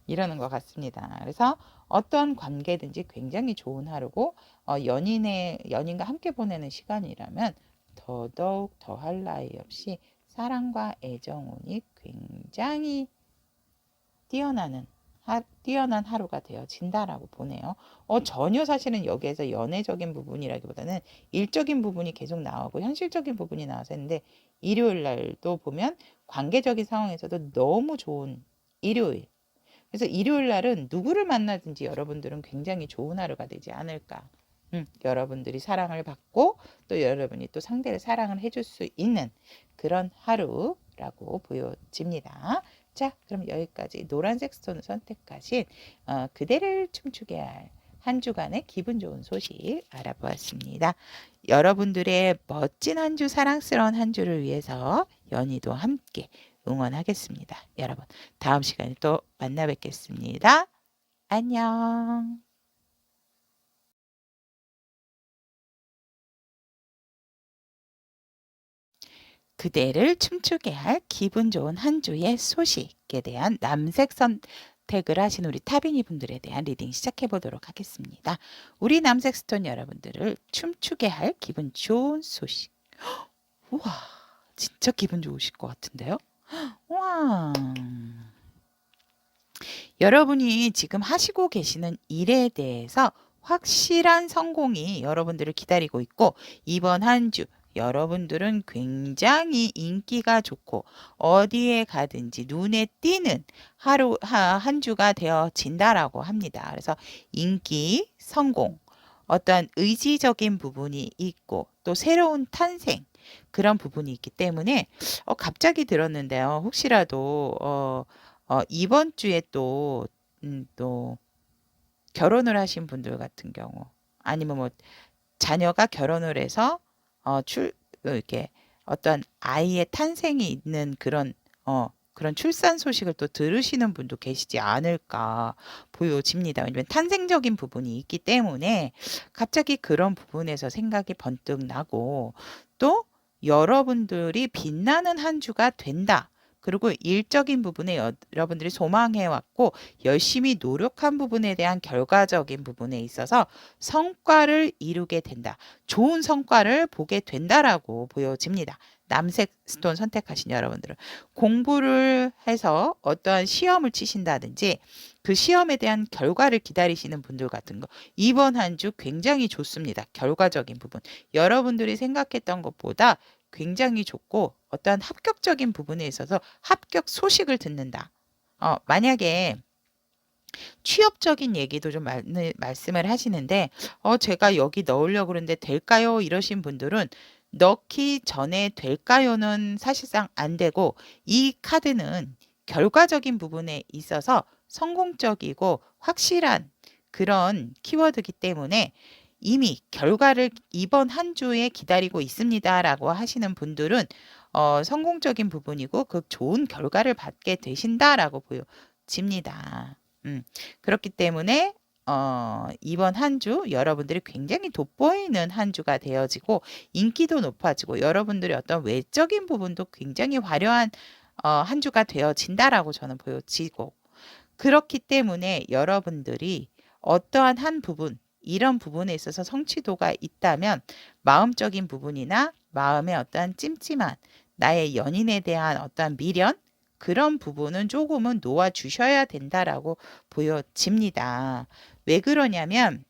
이러는 것 같습니다. 그래서 어떤 관계든지 굉장히 좋은 하루고 연인과 함께 보내는 시간이라면 더더욱 더할 나위 없이 사랑과 애정운이 굉장히 뛰어난 하루가 되어진다라고 보네요. 전혀 사실은 여기에서 연애적인 부분이라기보다는 일적인 부분이 계속 나오고 현실적인 부분이 나와서 했는데 일요일 날도 보면 관계적인 상황에서도 너무 좋은 일요일. 그래서 일요일 날은 누구를 만나든지 여러분들은 굉장히 좋은 하루가 되지 않을까. 여러분들이 사랑을 받고 또 여러분이 또 상대를 사랑을 해줄 수 있는 그런 하루라고 보여집니다. 자, 그럼 여기까지 노란색 스톤을 선택하신 그대를 춤추게 할 한 주간의 기분 좋은 소식 알아보았습니다. 여러분들의 멋진 한 주, 사랑스러운 한 주를 위해서 연희도 함께 응원하겠습니다. 여러분, 다음 시간에 또 만나 뵙겠습니다. 안녕. 그대를 춤추게 할 기분 좋은 한 주의 소식에 대한 남색 선택을 하신 우리 타비니 분들에 대한 리딩 시작해 보도록 하겠습니다. 우리 남색 스톤 여러분들을 춤추게 할 기분 좋은 소식. 우와, 진짜 기분 좋으실 것 같은데요? 우와. 여러분이 지금 하시고 계시는 일에 대해서 확실한 성공이 여러분들을 기다리고 있고 이번 한 주 여러분들은 굉장히 인기가 좋고 어디에 가든지 눈에 띄는 한 주가 되어진다라고 합니다. 그래서 인기, 성공, 어떠한 의지적인 부분이 있고 또 새로운 탄생 그런 부분이 있기 때문에 갑자기 들었는데요. 혹시라도 이번 주에 또 결혼을 하신 분들 같은 경우 아니면 뭐 자녀가 결혼을 해서 이렇게 어떤 아이의 탄생이 있는 그런 출산 소식을 또 들으시는 분도 계시지 않을까 보여집니다. 왜냐면 탄생적인 부분이 있기 때문에 갑자기 그런 부분에서 생각이 번뜩 나고 또 여러분들이 빛나는 한 주가 된다. 그리고 일적인 부분에 여러분들이 소망해왔고 열심히 노력한 부분에 대한 결과적인 부분에 있어서 성과를 이루게 된다. 좋은 성과를 보게 된다라고 보여집니다. 남색 스톤 선택하신 여러분들은 공부를 해서 어떠한 시험을 치신다든지 그 시험에 대한 결과를 기다리시는 분들 같은 거 이번 한 주 굉장히 좋습니다. 결과적인 부분 여러분들이 생각했던 것보다 굉장히 좋고 어떠한 합격적인 부분에 있어서 합격 소식을 듣는다. 만약에 취업적인 얘기도 좀 말씀을 하시는데 제가 여기 넣으려고 그러는데 될까요? 이러신 분들은 넣기 전에 될까요는 사실상 안 되고 이 카드는 결과적인 부분에 있어서 성공적이고 확실한 그런 키워드이기 때문에 이미 결과를 이번 한 주에 기다리고 있습니다라고 하시는 분들은 성공적인 부분이고 그 좋은 결과를 받게 되신다라고 보여집니다. 그렇기 때문에 이번 한 주 여러분들이 굉장히 돋보이는 한 주가 되어지고 인기도 높아지고 여러분들의 어떤 외적인 부분도 굉장히 화려한 한 주가 되어진다라고 저는 보여지고 그렇기 때문에 여러분들이 어떠한 한 부분 이런 부분에 있어서 성취도가 있다면 마음적인 부분이나 마음의 어떠한 찜찜한 나의 연인에 대한 어떠한 미련 그런 부분은 조금은 놓아 주셔야 된다라고 보여집니다. 왜 그러냐면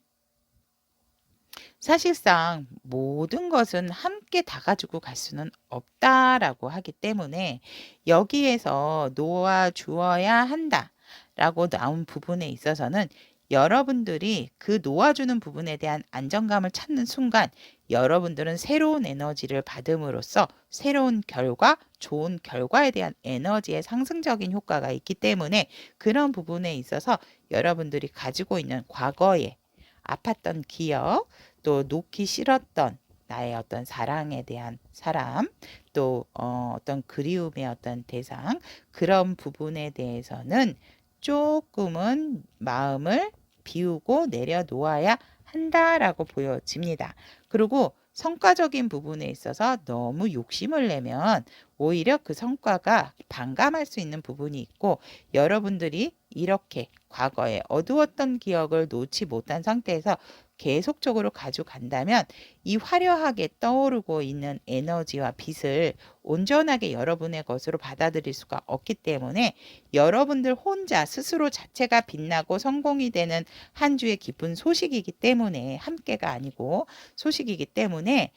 사실상 모든 것은 함께 다 가지고 갈 수는 없다라고 하기 때문에 여기에서 놓아 주어야 한다라고 나온 부분에 있어서는 여러분들이 그 놓아주는 부분에 대한 안정감을 찾는 순간 여러분들은 새로운 에너지를 받음으로써 새로운 결과, 좋은 결과에 대한 에너지의 상승적인 효과가 있기 때문에 그런 부분에 있어서 여러분들이 가지고 있는 과거에 아팠던 기억, 또 놓기 싫었던 나의 어떤 사랑에 대한 사람, 또 어떤 그리움의 어떤 대상, 그런 부분에 대해서는 조금은 마음을 비우고 내려놓아야 한다라고 보여집니다. 그리고 성과적인 부분에 있어서 너무 욕심을 내면 오히려 그 성과가 반감할 수 있는 부분이 있고 여러분들이 이렇게 과거에 어두웠던 기억을 놓지 못한 상태에서 계속적으로 가져간다면 이 화려하게 떠오르고 있는 에너지와 빛을 온전하게 여러분의 것으로 받아들일 수가 없기 때문에 여러분들 혼자 스스로 자체가 빛나고 성공이 되는 한 주의 기쁜 소식이기 때문에 함께가 아니고 소식이기 때문에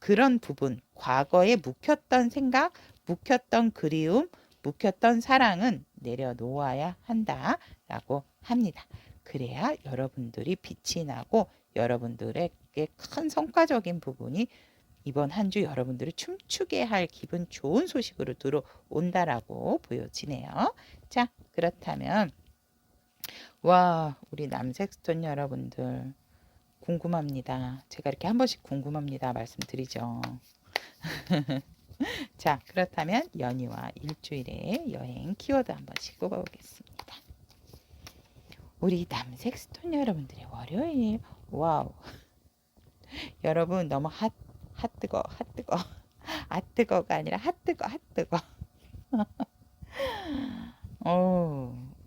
그런 부분 과거에 묵혔던 생각, 묵혔던 그리움, 묵혔던 사랑은 내려놓아야 한다라고 합니다. 그래야 여러분들이 빛이 나고 여러분들에게 큰 성과적인 부분이 이번 한 주 여러분들을 춤추게 할 기분 좋은 소식으로 들어온다라고 보여지네요. 자, 그렇다면 와, 우리 남색스톤 여러분들 궁금합니다. 제가 이렇게 한 번씩 궁금합니다 말씀드리죠. 자, 그렇다면 연휴와 일주일의 여행 키워드 한 번씩 뽑아보겠습니다. 우리 남색스톤 여러분들의 월요일 와우 여러분 너무 핫뜨거 핫뜨거가 아니라 핫뜨거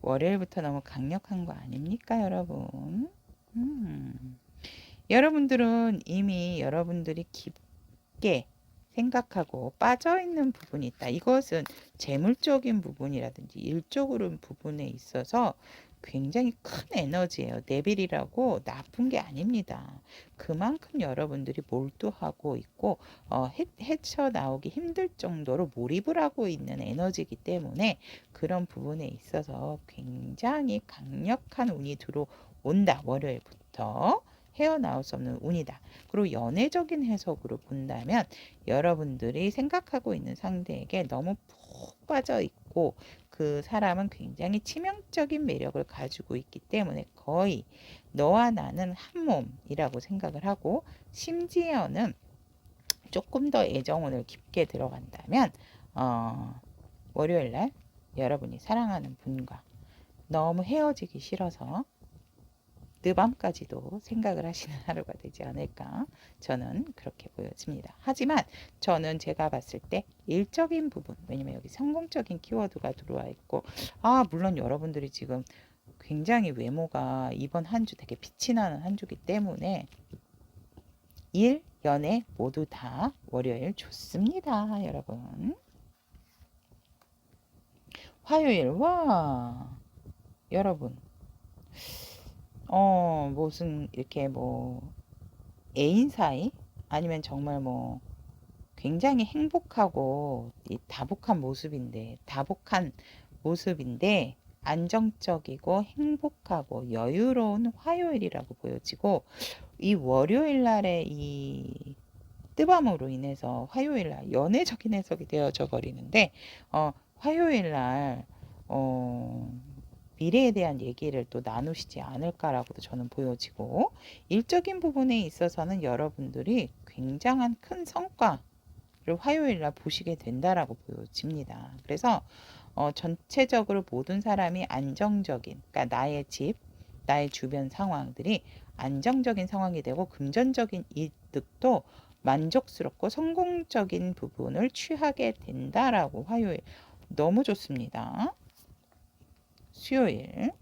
월요일부터 너무 강력한 거 아닙니까 여러분? 여러분들은 이미 여러분들이 깊게 생각하고 빠져있는 부분이 있다. 이것은 재물적인 부분이라든지 일적으로 부분에 있어서 굉장히 큰 에너지예요. 네빌이라고 나쁜 게 아닙니다. 그만큼 여러분들이 몰두하고 있고 헤쳐나오기 힘들 정도로 몰입을 하고 있는 에너지이기 때문에 그런 부분에 있어서 굉장히 강력한 운이 들어온다. 월요일부터. 헤어나올 수 없는 운이다. 그리고 연애적인 해석으로 본다면 여러분들이 생각하고 있는 상대에게 너무 푹 빠져 있고 그 사람은 굉장히 치명적인 매력을 가지고 있기 때문에 거의 너와 나는 한 몸이라고 생각을 하고 심지어는 조금 더 애정운을 깊게 들어간다면 월요일날 여러분이 사랑하는 분과 너무 헤어지기 싫어서 늦밤까지도 생각을 하시는 하루가 되지 않을까 저는 그렇게 보여집니다. 하지만 저는 제가 봤을 때 일적인 부분 왜냐면 여기 성공적인 키워드가 들어와 있고 물론 여러분들이 지금 굉장히 외모가 이번 한 주 되게 빛이 나는 한 주기 때문에 일, 연애 모두 다 월요일 좋습니다. 여러분 화요일 와 여러분 무슨 이렇게 뭐 애인 사이 아니면 정말 뭐 굉장히 행복하고 다복한 모습인데 안정적이고 행복하고 여유로운 화요일이라고 보여지고 이 월요일 날의 이 뜨밤으로 인해서 화요일 날 연애적인 해석이 되어져 버리는데 화요일 날 미래에 대한 얘기를 또 나누시지 않을까라고도 저는 보여지고 일적인 부분에 있어서는 여러분들이 굉장한 큰 성과 화요일 날 보시게 된다라고 보여집니다. 그래서 전체적으로 모든 사람이 안정적인, 그러니까 나의 집, 나의 주변 상황들이 안정적인 상황이 되고 금전적인 이득도 만족스럽고 성공적인 부분을 취하게 된다라고 화요일 너무 좋습니다. 수요일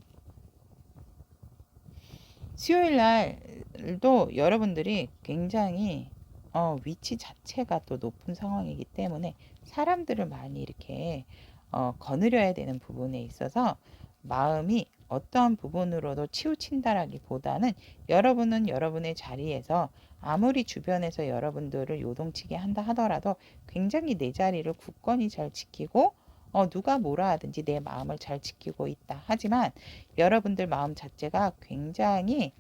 날도 여러분들이 굉장히 위치 자체가 또 높은 상황이기 때문에 사람들을 많이 이렇게 거느려야 되는 부분에 있어서 마음이 어떠한 부분으로도 치우친다라기보다는 여러분은 여러분의 자리에서 아무리 주변에서 여러분들을 요동치게 한다 하더라도 굉장히 내 자리를 굳건히 잘 지키고 누가 뭐라 하든지 내 마음을 잘 지키고 있다. 하지만 여러분들 마음 자체가 굉장히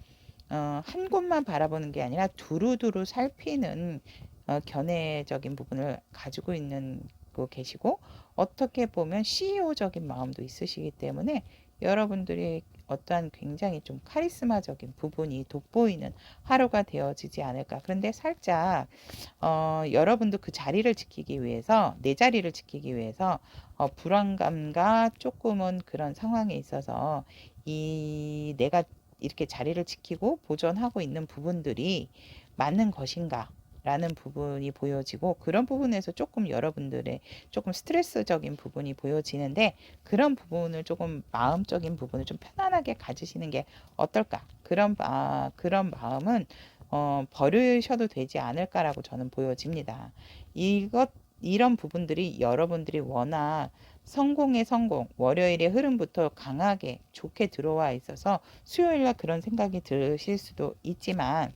한 곳만 바라보는 게 아니라 두루두루 살피는 견해적인 부분을 가지고 있는 거 계시고 어떻게 보면 CEO적인 마음도 있으시기 때문에 여러분들이 어떠한 굉장히 좀 카리스마적인 부분이 돋보이는 하루가 되어지지 않을까. 그런데 살짝 여러분도 그 자리를 지키기 위해서 내 자리를 지키기 위해서 불안감과 조금은 그런 상황에 있어서 이 내가 이렇게 자리를 지키고 보존하고 있는 부분들이 맞는 것인가 라는 부분이 보여지고 그런 부분에서 조금 여러분들의 조금 스트레스적인 부분이 보여지는데 그런 부분을 조금 마음적인 부분을 좀 편안하게 가지시는 게 어떨까 그런 마음은 버리셔도 되지 않을까라고 저는 보여집니다. 이런 부분들이 여러분들이 워낙 성공의 성공, 월요일의 흐름부터 강하게 좋게 들어와 있어서 수요일날 그런 생각이 드실 수도 있지만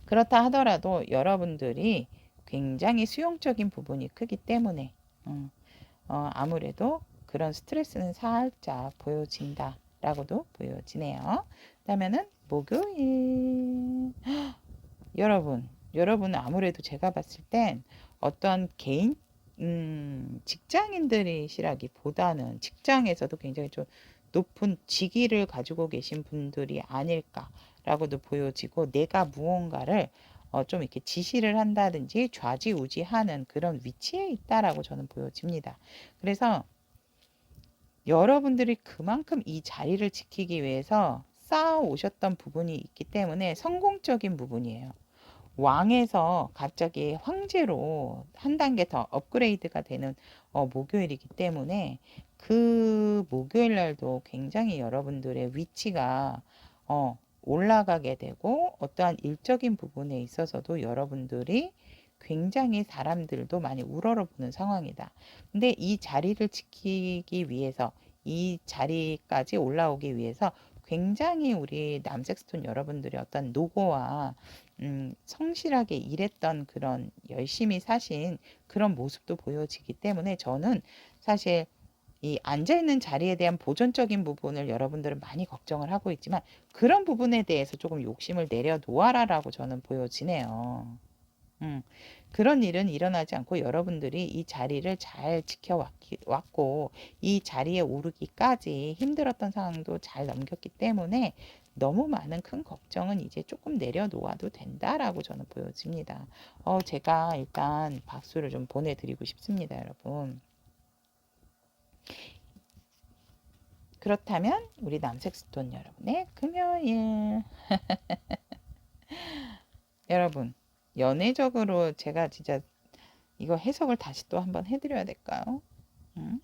그렇다 하더라도 여러분들이 굉장히 수용적인 부분이 크기 때문에 아무래도 그런 스트레스는 살짝 보여진다라고도 보여지네요. 그다음에는 목요일 여러분은 아무래도 제가 봤을 땐 어떤 개인 직장인들이시라기보다는 직장에서도 굉장히 좀 높은 직위를 가지고 계신 분들이 아닐까라고도 보여지고 내가 무언가를 좀 이렇게 지시를 한다든지 좌지우지하는 그런 위치에 있다라고 저는 보여집니다. 그래서 여러분들이 그만큼 이 자리를 지키기 위해서 쌓아 오셨던 부분이 있기 때문에 성공적인 부분이에요. 왕에서 갑자기 황제로 한 단계 더 업그레이드가 되는 목요일이기 때문에 그 목요일 날도 굉장히 여러분들의 위치가 올라가게 되고 어떠한 일적인 부분에 있어서도 여러분들이 굉장히 사람들도 많이 우러러보는 상황이다. 근데 이 자리를 지키기 위해서 이 자리까지 올라오기 위해서 굉장히 우리 남색스톤 여러분들의 어떤 노고와 성실하게 일했던 그런 열심히 사신 그런 모습도 보여지기 때문에 저는 사실 이 앉아있는 자리에 대한 보존적인 부분을 여러분들은 많이 걱정을 하고 있지만 그런 부분에 대해서 조금 욕심을 내려놓아라라고 저는 보여지네요. 음, 그런 일은 일어나지 않고 여러분들이 이 자리를 잘 지켜왔고 이 자리에 오르기까지 힘들었던 상황도 잘 넘겼기 때문에 너무 많은 큰 걱정은 이제 조금 내려놓아도 된다라고 저는 보여집니다. 제가 일단 박수를 좀 보내드리고 싶습니다, 여러분. 그렇다면 우리 남색스톤 여러분의 금요일 여러분 연애적으로 제가 진짜 이거 해석을 다시 또 한번 해드려야 될까요? 음?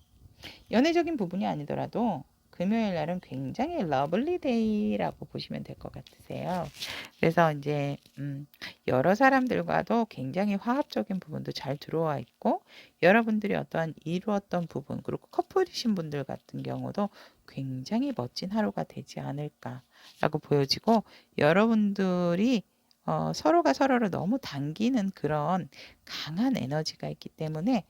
연애적인 부분이 아니더라도 금요일 날은 굉장히 러블리 데이라고 보시면 될 것 같으세요. 그래서 이제 여러 사람들과도 굉장히 화합적인 부분도 잘 들어와 있고 여러분들이 어떠한 이루었던 부분 그리고 커플이신 분들 같은 경우도 굉장히 멋진 하루가 되지 않을까라고 보여지고 여러분들이 서로가 서로를 너무 당기는 그런 강한 에너지가 있기 때문에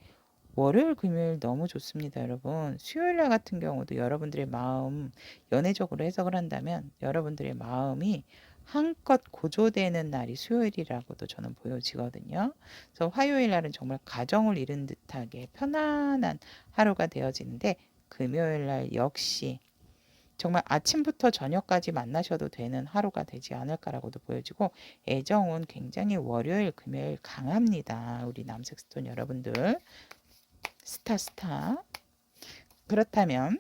월요일, 금요일 너무 좋습니다, 여러분. 수요일 날 같은 경우도 여러분들의 마음, 연애적으로 해석을 한다면 여러분들의 마음이 한껏 고조되는 날이 수요일이라고도 저는 보여지거든요. 그래서 화요일 날은 정말 가정을 이룬 듯하게 편안한 하루가 되어지는데 금요일 날 역시 정말 아침부터 저녁까지 만나셔도 되는 하루가 되지 않을까라고도 보여지고 애정은 굉장히 월요일, 금요일 강합니다. 우리 남색 스톤 여러분들. 스타. 그렇다면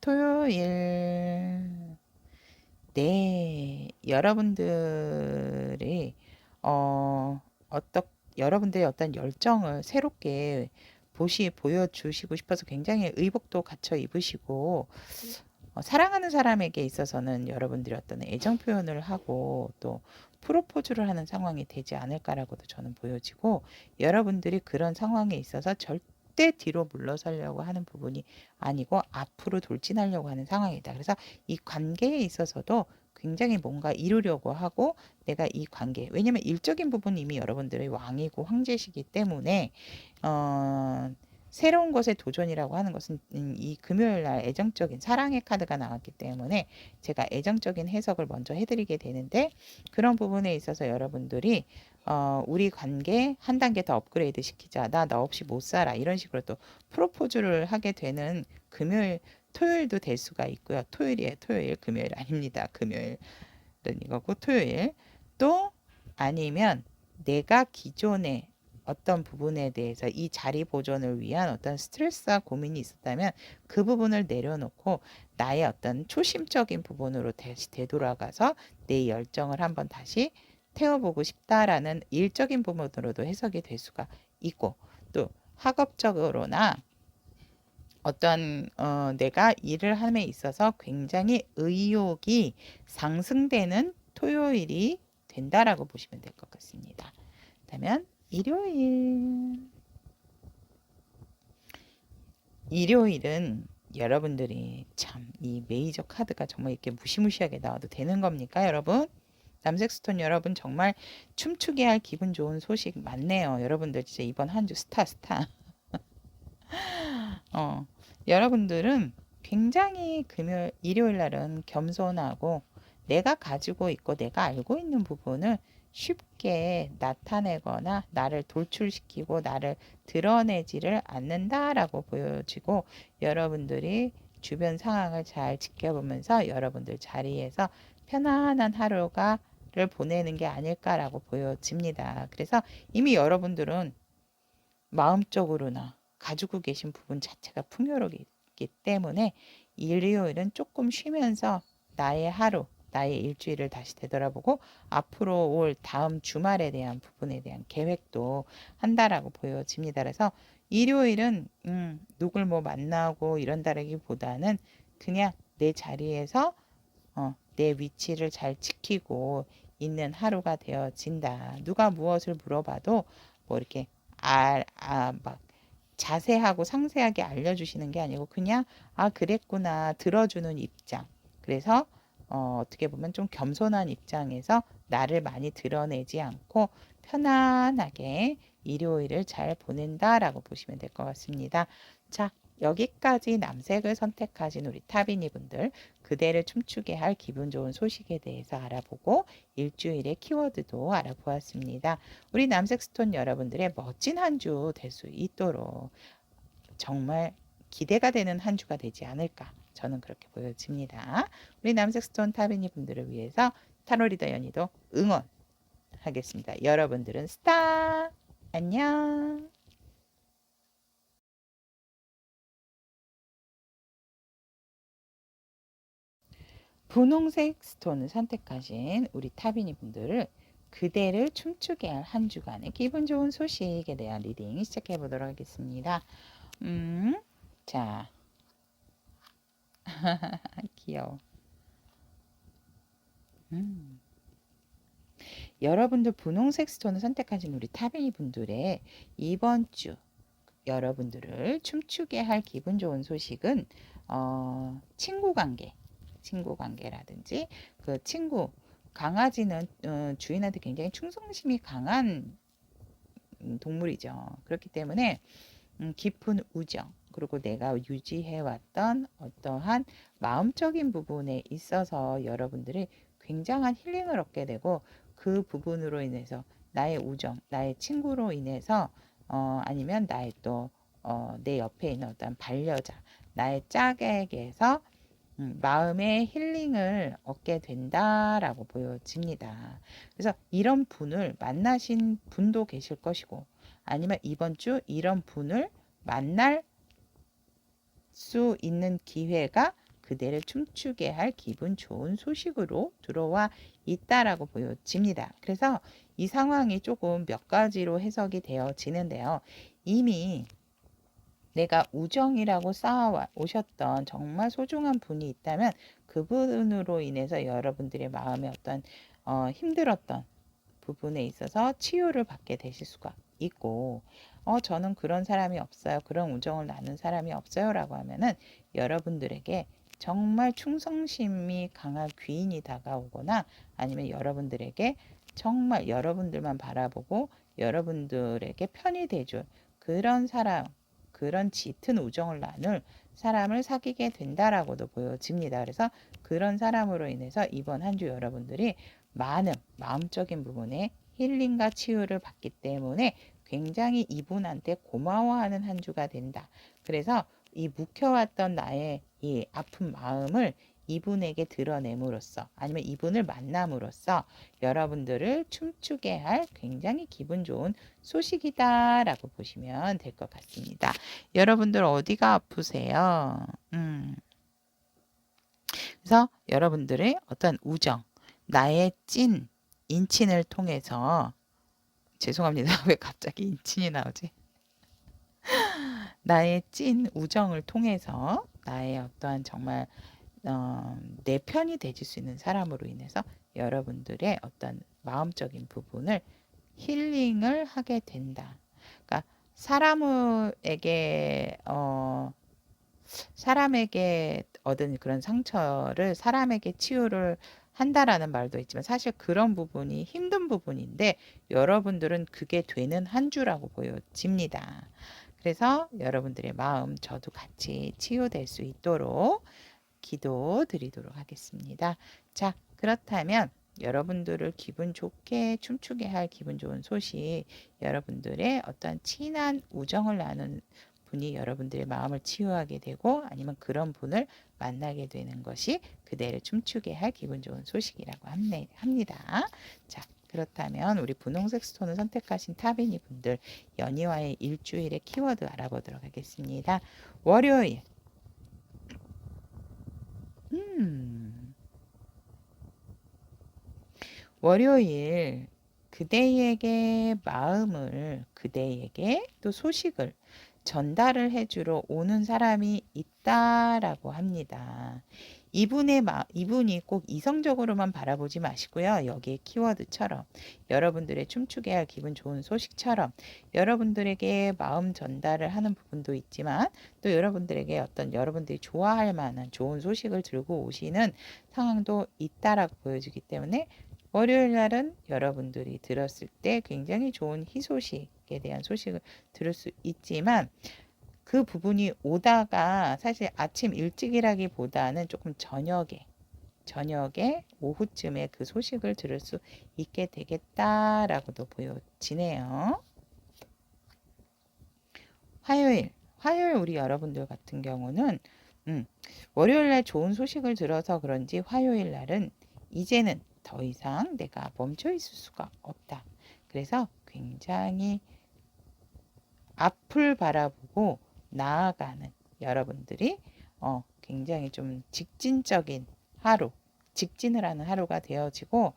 토요일 네, 여러분들이 어떤 여러분들의 어떤 열정을 새롭게 보여주시고 싶어서 굉장히 의복도 갖춰 입으시고 사랑하는 사람에게 있어서는 여러분들이 어떤 애정 표현을 하고 또 프로포즈를 하는 상황이 되지 않을까라고도 저는 보여지고 여러분들이 그런 상황에 있어서 절대 뒤로 물러서려고 하는 부분이 아니고 앞으로 돌진하려고 하는 상황이다. 그래서 이 관계에 있어서도 굉장히 뭔가 이루려고 하고 내가 이 관계 왜냐면 일적인 부분이 이미 여러분들의 왕이고 황제시기 때문에 새로운 것에 도전이라고 하는 것은 이 금요일 날 애정적인 사랑의 카드가 나왔기 때문에 제가 애정적인 해석을 먼저 해드리게 되는데 그런 부분에 있어서 여러분들이 우리 관계 한 단계 더 업그레이드 시키자. 나 너 없이 못 살아. 이런 식으로 또 프로포즈를 하게 되는 토요일도 될 수가 있고요. 토요일, 금요일 아닙니다. 금요일은 이거고 토요일 또 아니면 내가 기존에 어떤 부분에 대해서 이 자리 보존을 위한 어떤 스트레스와 고민이 있었다면 그 부분을 내려놓고 나의 어떤 초심적인 부분으로 다시 되돌아가서 내 열정을 한번 다시 태워보고 싶다라는 일적인 부분으로도 해석이 될 수가 있고 또 학업적으로나 어떤 내가 일을 함에 있어서 굉장히 의욕이 상승되는 토요일이 된다라고 보시면 될 것 같습니다. 그러면 일요일은 여러분들이 참 이 메이저 카드가 정말 이렇게 무시무시하게 나와도 되는 겁니까, 여러분? 남색스톤 여러분 정말 춤추게 할 기분 좋은 소식 많네요. 여러분들 진짜 이번 한 주 스타. 여러분들은 굉장히 일요일 날은 겸손하고 내가 가지고 있고 내가 알고 있는 부분을 쉽게 나타내거나 나를 돌출시키고 나를 드러내지를 않는다라고 보여지고 여러분들이 주변 상황을 잘 지켜보면서 여러분들 자리에서 편안한 하루를 보내는 게 아닐까라고 보여집니다. 그래서 이미 여러분들은 마음적으로나 가지고 계신 부분 자체가 풍요롭기 때문에 일요일은 조금 쉬면서 나의 하루, 나의 일주일을 다시 되돌아보고 앞으로 올 다음 주말에 대한 부분에 대한 계획도 한다라고 보여집니다. 그래서 일요일은 누굴 뭐 만나고 이런다라기보다는 그냥 내 자리에서 내 위치를 잘 지키고 있는 하루가 되어진다. 누가 무엇을 물어봐도 뭐 이렇게 막 자세하고 상세하게 알려주시는 게 아니고 그냥 그랬구나 들어주는 입장. 그래서 어떻게 보면 좀 겸손한 입장에서 나를 많이 드러내지 않고 편안하게 일요일을 잘 보낸다라고 보시면 될 것 같습니다. 자, 여기까지 남색을 선택하신 우리 타비니 분들 그대를 춤추게 할 기분 좋은 소식에 대해서 알아보고 일주일의 키워드도 알아보았습니다. 우리 남색스톤 여러분들의 멋진 한 주 될 수 있도록 정말 기대가 되는 한 주가 되지 않을까 저는 그렇게 보여집니다. 우리 남색스톤 타비니 분들을 위해서 타로리더 연희도 응원하겠습니다. 여러분들은 스타 안녕. 분홍색 스톤을 선택하신 우리 타비니 분들을 그대를 춤추게 할 한 주간의 기분 좋은 소식에 대한 리딩 시작해 보도록 하겠습니다. 자, 귀여워. 여러분들 분홍색 스톤을 선택하신 우리 타비니 분들의 이번 주 여러분들을 춤추게 할 기분 좋은 소식은 친구 관계라든지 그 친구 강아지는 주인한테 굉장히 충성심이 강한 동물이죠. 그렇기 때문에 깊은 우정 그리고 내가 유지해왔던 어떠한 마음적인 부분에 있어서 여러분들이 굉장한 힐링을 얻게 되고 그 부분으로 인해서 나의 우정, 나의 친구로 인해서 아니면 나의 또 내 옆에 있는 어떤 반려자, 나의 짝에게서 마음의 힐링을 얻게 된다라고 보여집니다. 그래서 이런 분을 만나신 분도 계실 것이고, 아니면 이번 주 이런 분을 만날 수 있는 기회가 그대를 춤추게 할 기분 좋은 소식으로 들어와 있다라고 보여집니다. 그래서 이 상황이 조금 몇 가지로 해석이 되어지는데요. 이미 내가 우정이라고 쌓아 오셨던 정말 소중한 분이 있다면 그분으로 인해서 여러분들의 마음에 어떤 힘들었던 부분에 있어서 치유를 받게 되실 수가 있고, 저는 그런 사람이 없어요. 그런 우정을 나눈 사람이 없어요. 라고 하면은 여러분들에게 정말 충성심이 강한 귀인이 다가오거나, 아니면 여러분들에게 정말 여러분들만 바라보고 여러분들에게 편이 돼줄 그런 사람, 그런 짙은 우정을 나눌 사람을 사귀게 된다라고도 보여집니다. 그래서 그런 사람으로 인해서 이번 한 주 여러분들이 많은 마음적인 부분에 힐링과 치유를 받기 때문에 굉장히 이분한테 고마워하는 한 주가 된다. 그래서 이 묵혀왔던 나의 이 아픈 마음을 이분에게 드러냄으로써, 아니면 이분을 만남으로써 여러분들을 춤추게 할 굉장히 기분 좋은 소식이다라고 보시면 될 것 같습니다. 여러분들 어디가 아프세요? 그래서 여러분들의 어떤 우정, 나의 찐 인친을 통해서, 죄송합니다. 왜 갑자기 인친이 나오지? 나의 찐 우정을 통해서 나의 어떠한 정말 내 편이 되줄 수 있는 사람으로 인해서 여러분들의 어떤 마음적인 부분을 힐링을 하게 된다. 그러니까 사람에게 얻은 그런 상처를 사람에게 치유를 한다라는 말도 있지만, 사실 그런 부분이 힘든 부분인데 여러분들은 그게 되는 한 주라고 보여집니다. 그래서 여러분들의 마음, 저도 같이 치유될 수 있도록 기도 드리도록 하겠습니다. 자, 그렇다면 여러분들을 기분 좋게 춤추게 할 기분 좋은 소식, 여러분들의 어떤 친한 우정을 나눈 분이 여러분들의 마음을 치유하게 되고, 아니면 그런 분을 만나게 되는 것이 그대를 춤추게 할 기분 좋은 소식이라고 합니다. 자, 그렇다면 우리 분홍색 스톤을 선택하신 타비니 분들, 연희와의 일주일의 키워드 알아보도록 하겠습니다. 월요일, 월요일, 그대에게 마음을, 그대에게 또 소식을 전달을 해주러 오는 사람이 있다라고 합니다. 이분이 꼭 이성적으로만 바라보지 마시고요. 여기에 키워드처럼 여러분들의 춤추게 할 기분 좋은 소식처럼 여러분들에게 마음 전달을 하는 부분도 있지만, 또 여러분들에게 어떤 여러분들이 좋아할 만한 좋은 소식을 들고 오시는 상황도 있다라고 보여지기 때문에, 월요일 날은 여러분들이 들었을 때 굉장히 좋은 희소식에 대한 소식을 들을 수 있지만, 그 부분이 오다가 사실 아침 일찍이라기보다는 조금 저녁에 오후쯤에 그 소식을 들을 수 있게 되겠다라고도 보여지네요. 화요일 우리 여러분들 같은 경우는 월요일 날 좋은 소식을 들어서 그런지 화요일 날은 이제는 더 이상 내가 멈춰 있을 수가 없다. 그래서 굉장히 앞을 바라보고 나아가는 여러분들이 굉장히 좀 직진적인 하루, 직진을 하는 하루가 되어지고,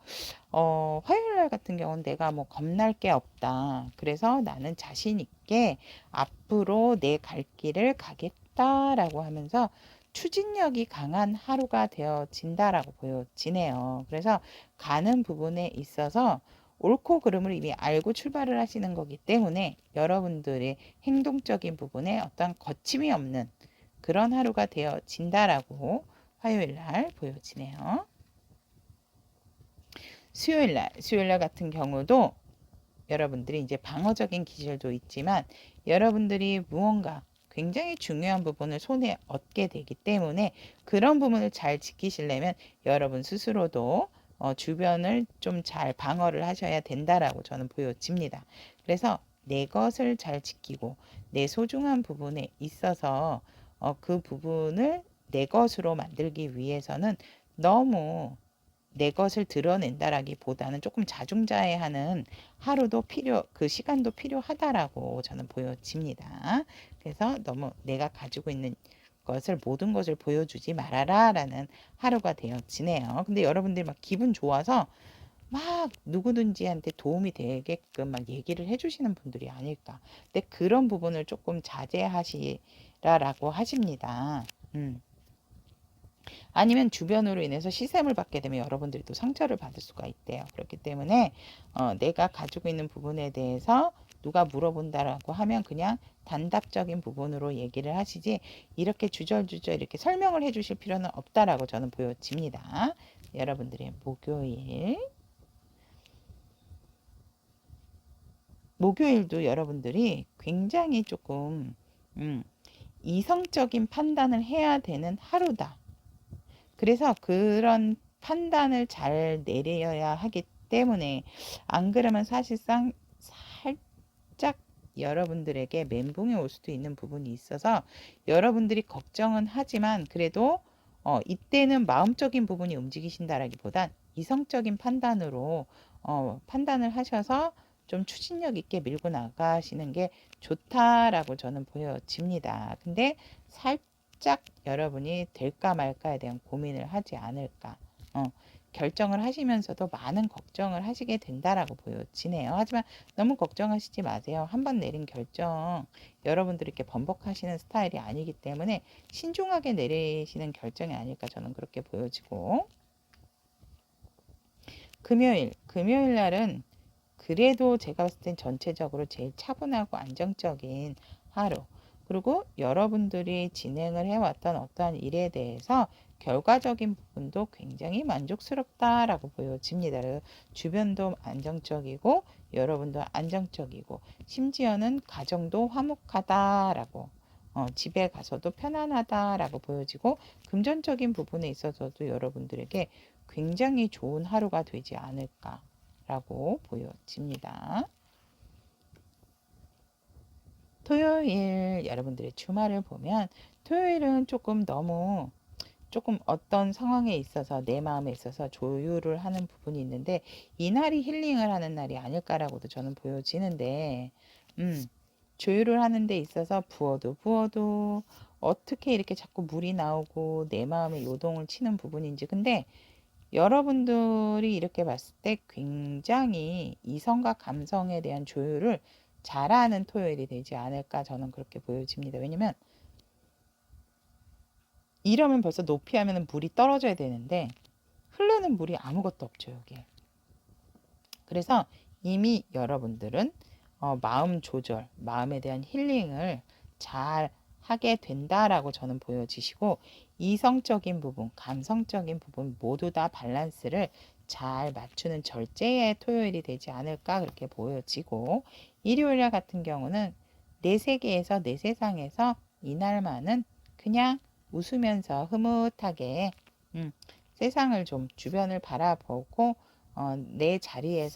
화요일 날 같은 경우는 내가 뭐 겁날 게 없다. 그래서 나는 자신 있게 앞으로 내 갈 길을 가겠다라고 하면서 추진력이 강한 하루가 되어진다라고 보여지네요. 그래서 가는 부분에 있어서 옳고 그름을 이미 알고 출발을 하시는 거기 때문에 여러분들의 행동적인 부분에 어떤 거침이 없는 그런 하루가 되어진다라고 화요일 날 보여지네요. 수요일 날 같은 경우도 여러분들이 이제 방어적인 기질도 있지만, 여러분들이 무언가 굉장히 중요한 부분을 손에 얻게 되기 때문에 그런 부분을 잘 지키시려면 여러분 스스로도 주변을 좀 잘 방어를 하셔야 된다라고 저는 보여집니다. 그래서 내 것을 잘 지키고 내 소중한 부분에 있어서 그 부분을 내 것으로 만들기 위해서는 너무 내 것을 드러낸다라기보다는 조금 자중자애하는 하루도 그 시간도 필요하다라고 저는 보여집니다. 그래서 너무 내가 가지고 있는 것을 모든 것을 보여주지 말아라라는 하루가 되어지네요. 근데 여러분들이 막 기분 좋아서 막 누구든지한테 도움이 되게끔 막 얘기를 해주시는 분들이 아닐까. 근데 그런 부분을 조금 자제하시라라고 하십니다. 아니면 주변으로 인해서 시샘을 받게 되면 여러분들이 또 상처를 받을 수가 있대요. 그렇기 때문에 내가 가지고 있는 부분에 대해서 누가 물어본다라고 하면 그냥 단답적인 부분으로 얘기를 하시지 이렇게 주절주절 이렇게 설명을 해주실 필요는 없다라고 저는 보여집니다. 여러분들의 목요일도 여러분들이 굉장히 조금 이성적인 판단을 해야 되는 하루다. 그래서 그런 판단을 잘 내려야 하기 때문에 안 그러면 사실상 살짝 여러분들에게 멘붕이 올 수도 있는 부분이 있어서 여러분들이 걱정은 하지만 그래도 이때는 마음적인 부분이 움직이신다라기보단 이성적인 판단으로 판단을 하셔서 좀 추진력 있게 밀고 나가시는 게 좋다라고 저는 보여집니다. 근데 살짝 여러분이 될까 말까에 대한 고민을 하지 않을까. 결정을 하시면서도 많은 걱정을 하시게 된다라고 보여지네요. 하지만 너무 걱정하시지 마세요. 한번 내린 결정, 여러분들이 이렇게 번복하시는 스타일이 아니기 때문에 신중하게 내리시는 결정이 아닐까 저는 그렇게 보여지고, 금요일 날은 그래도 제가 봤을 땐 전체적으로 제일 차분하고 안정적인 하루. 그리고 여러분들이 진행을 해왔던 어떠한 일에 대해서 결과적인 부분도 굉장히 만족스럽다라고 보여집니다. 주변도 안정적이고 여러분도 안정적이고 심지어는 가정도 화목하다라고 집에 가서도 편안하다라고 보여지고 금전적인 부분에 있어서도 여러분들에게 굉장히 좋은 하루가 되지 않을까라고 보여집니다. 토요일 여러분들의 주말을 보면 토요일은 조금 어떤 상황에 있어서 내 마음에 있어서 조율을 하는 부분이 있는데 이날이 힐링을 하는 날이 아닐까라고도 저는 보여지는데 조율을 하는 데 있어서 부어도 어떻게 이렇게 자꾸 물이 나오고 내 마음에 요동을 치는 부분인지 근데 여러분들이 이렇게 봤을 때 굉장히 이성과 감성에 대한 조율을 잘하는 토요일이 되지 않을까 저는 그렇게 보여집니다. 왜냐면 이러면 벌써 높이 하면 물이 떨어져야 되는데 흐르는 물이 아무것도 없죠, 여기에. 그래서 이미 여러분들은 마음 조절, 마음에 대한 힐링을 잘 하게 된다라고 저는 보여지시고 이성적인 부분, 감성적인 부분 모두 다 밸런스를 잘 맞추는 절제의 토요일이 되지 않을까 그렇게 보여지고 일요일 같은 경우는 내 세계에서 내 세상에서 이날만은 그냥 웃으면서 흐뭇하게 세상을 좀 주변을 바라보고 내 자리를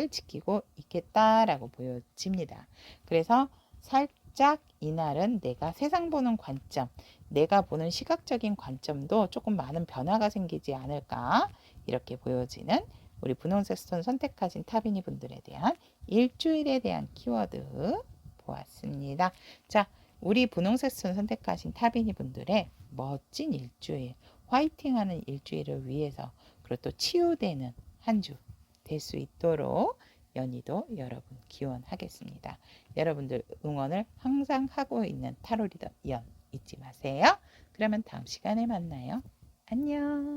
지키고 있겠다라고 보여집니다. 그래서 살짝 이날은 내가 세상 보는 관점, 내가 보는 시각적인 관점도 조금 많은 변화가 생기지 않을까 이렇게 보여지는 우리 분홍색 스톤 선택하신 타비니 분들에 대한 일주일에 대한 키워드 보았습니다. 자, 우리 분홍색 스톤 선택하신 타비니 분들의 멋진 일주일, 화이팅하는 일주일을 위해서 그리고 또 치유되는 한 주 될 수 있도록 연희도 여러분 기원하겠습니다. 여러분들 응원을 항상 하고 있는 타로 리더 연 잊지 마세요. 그러면 다음 시간에 만나요. 안녕.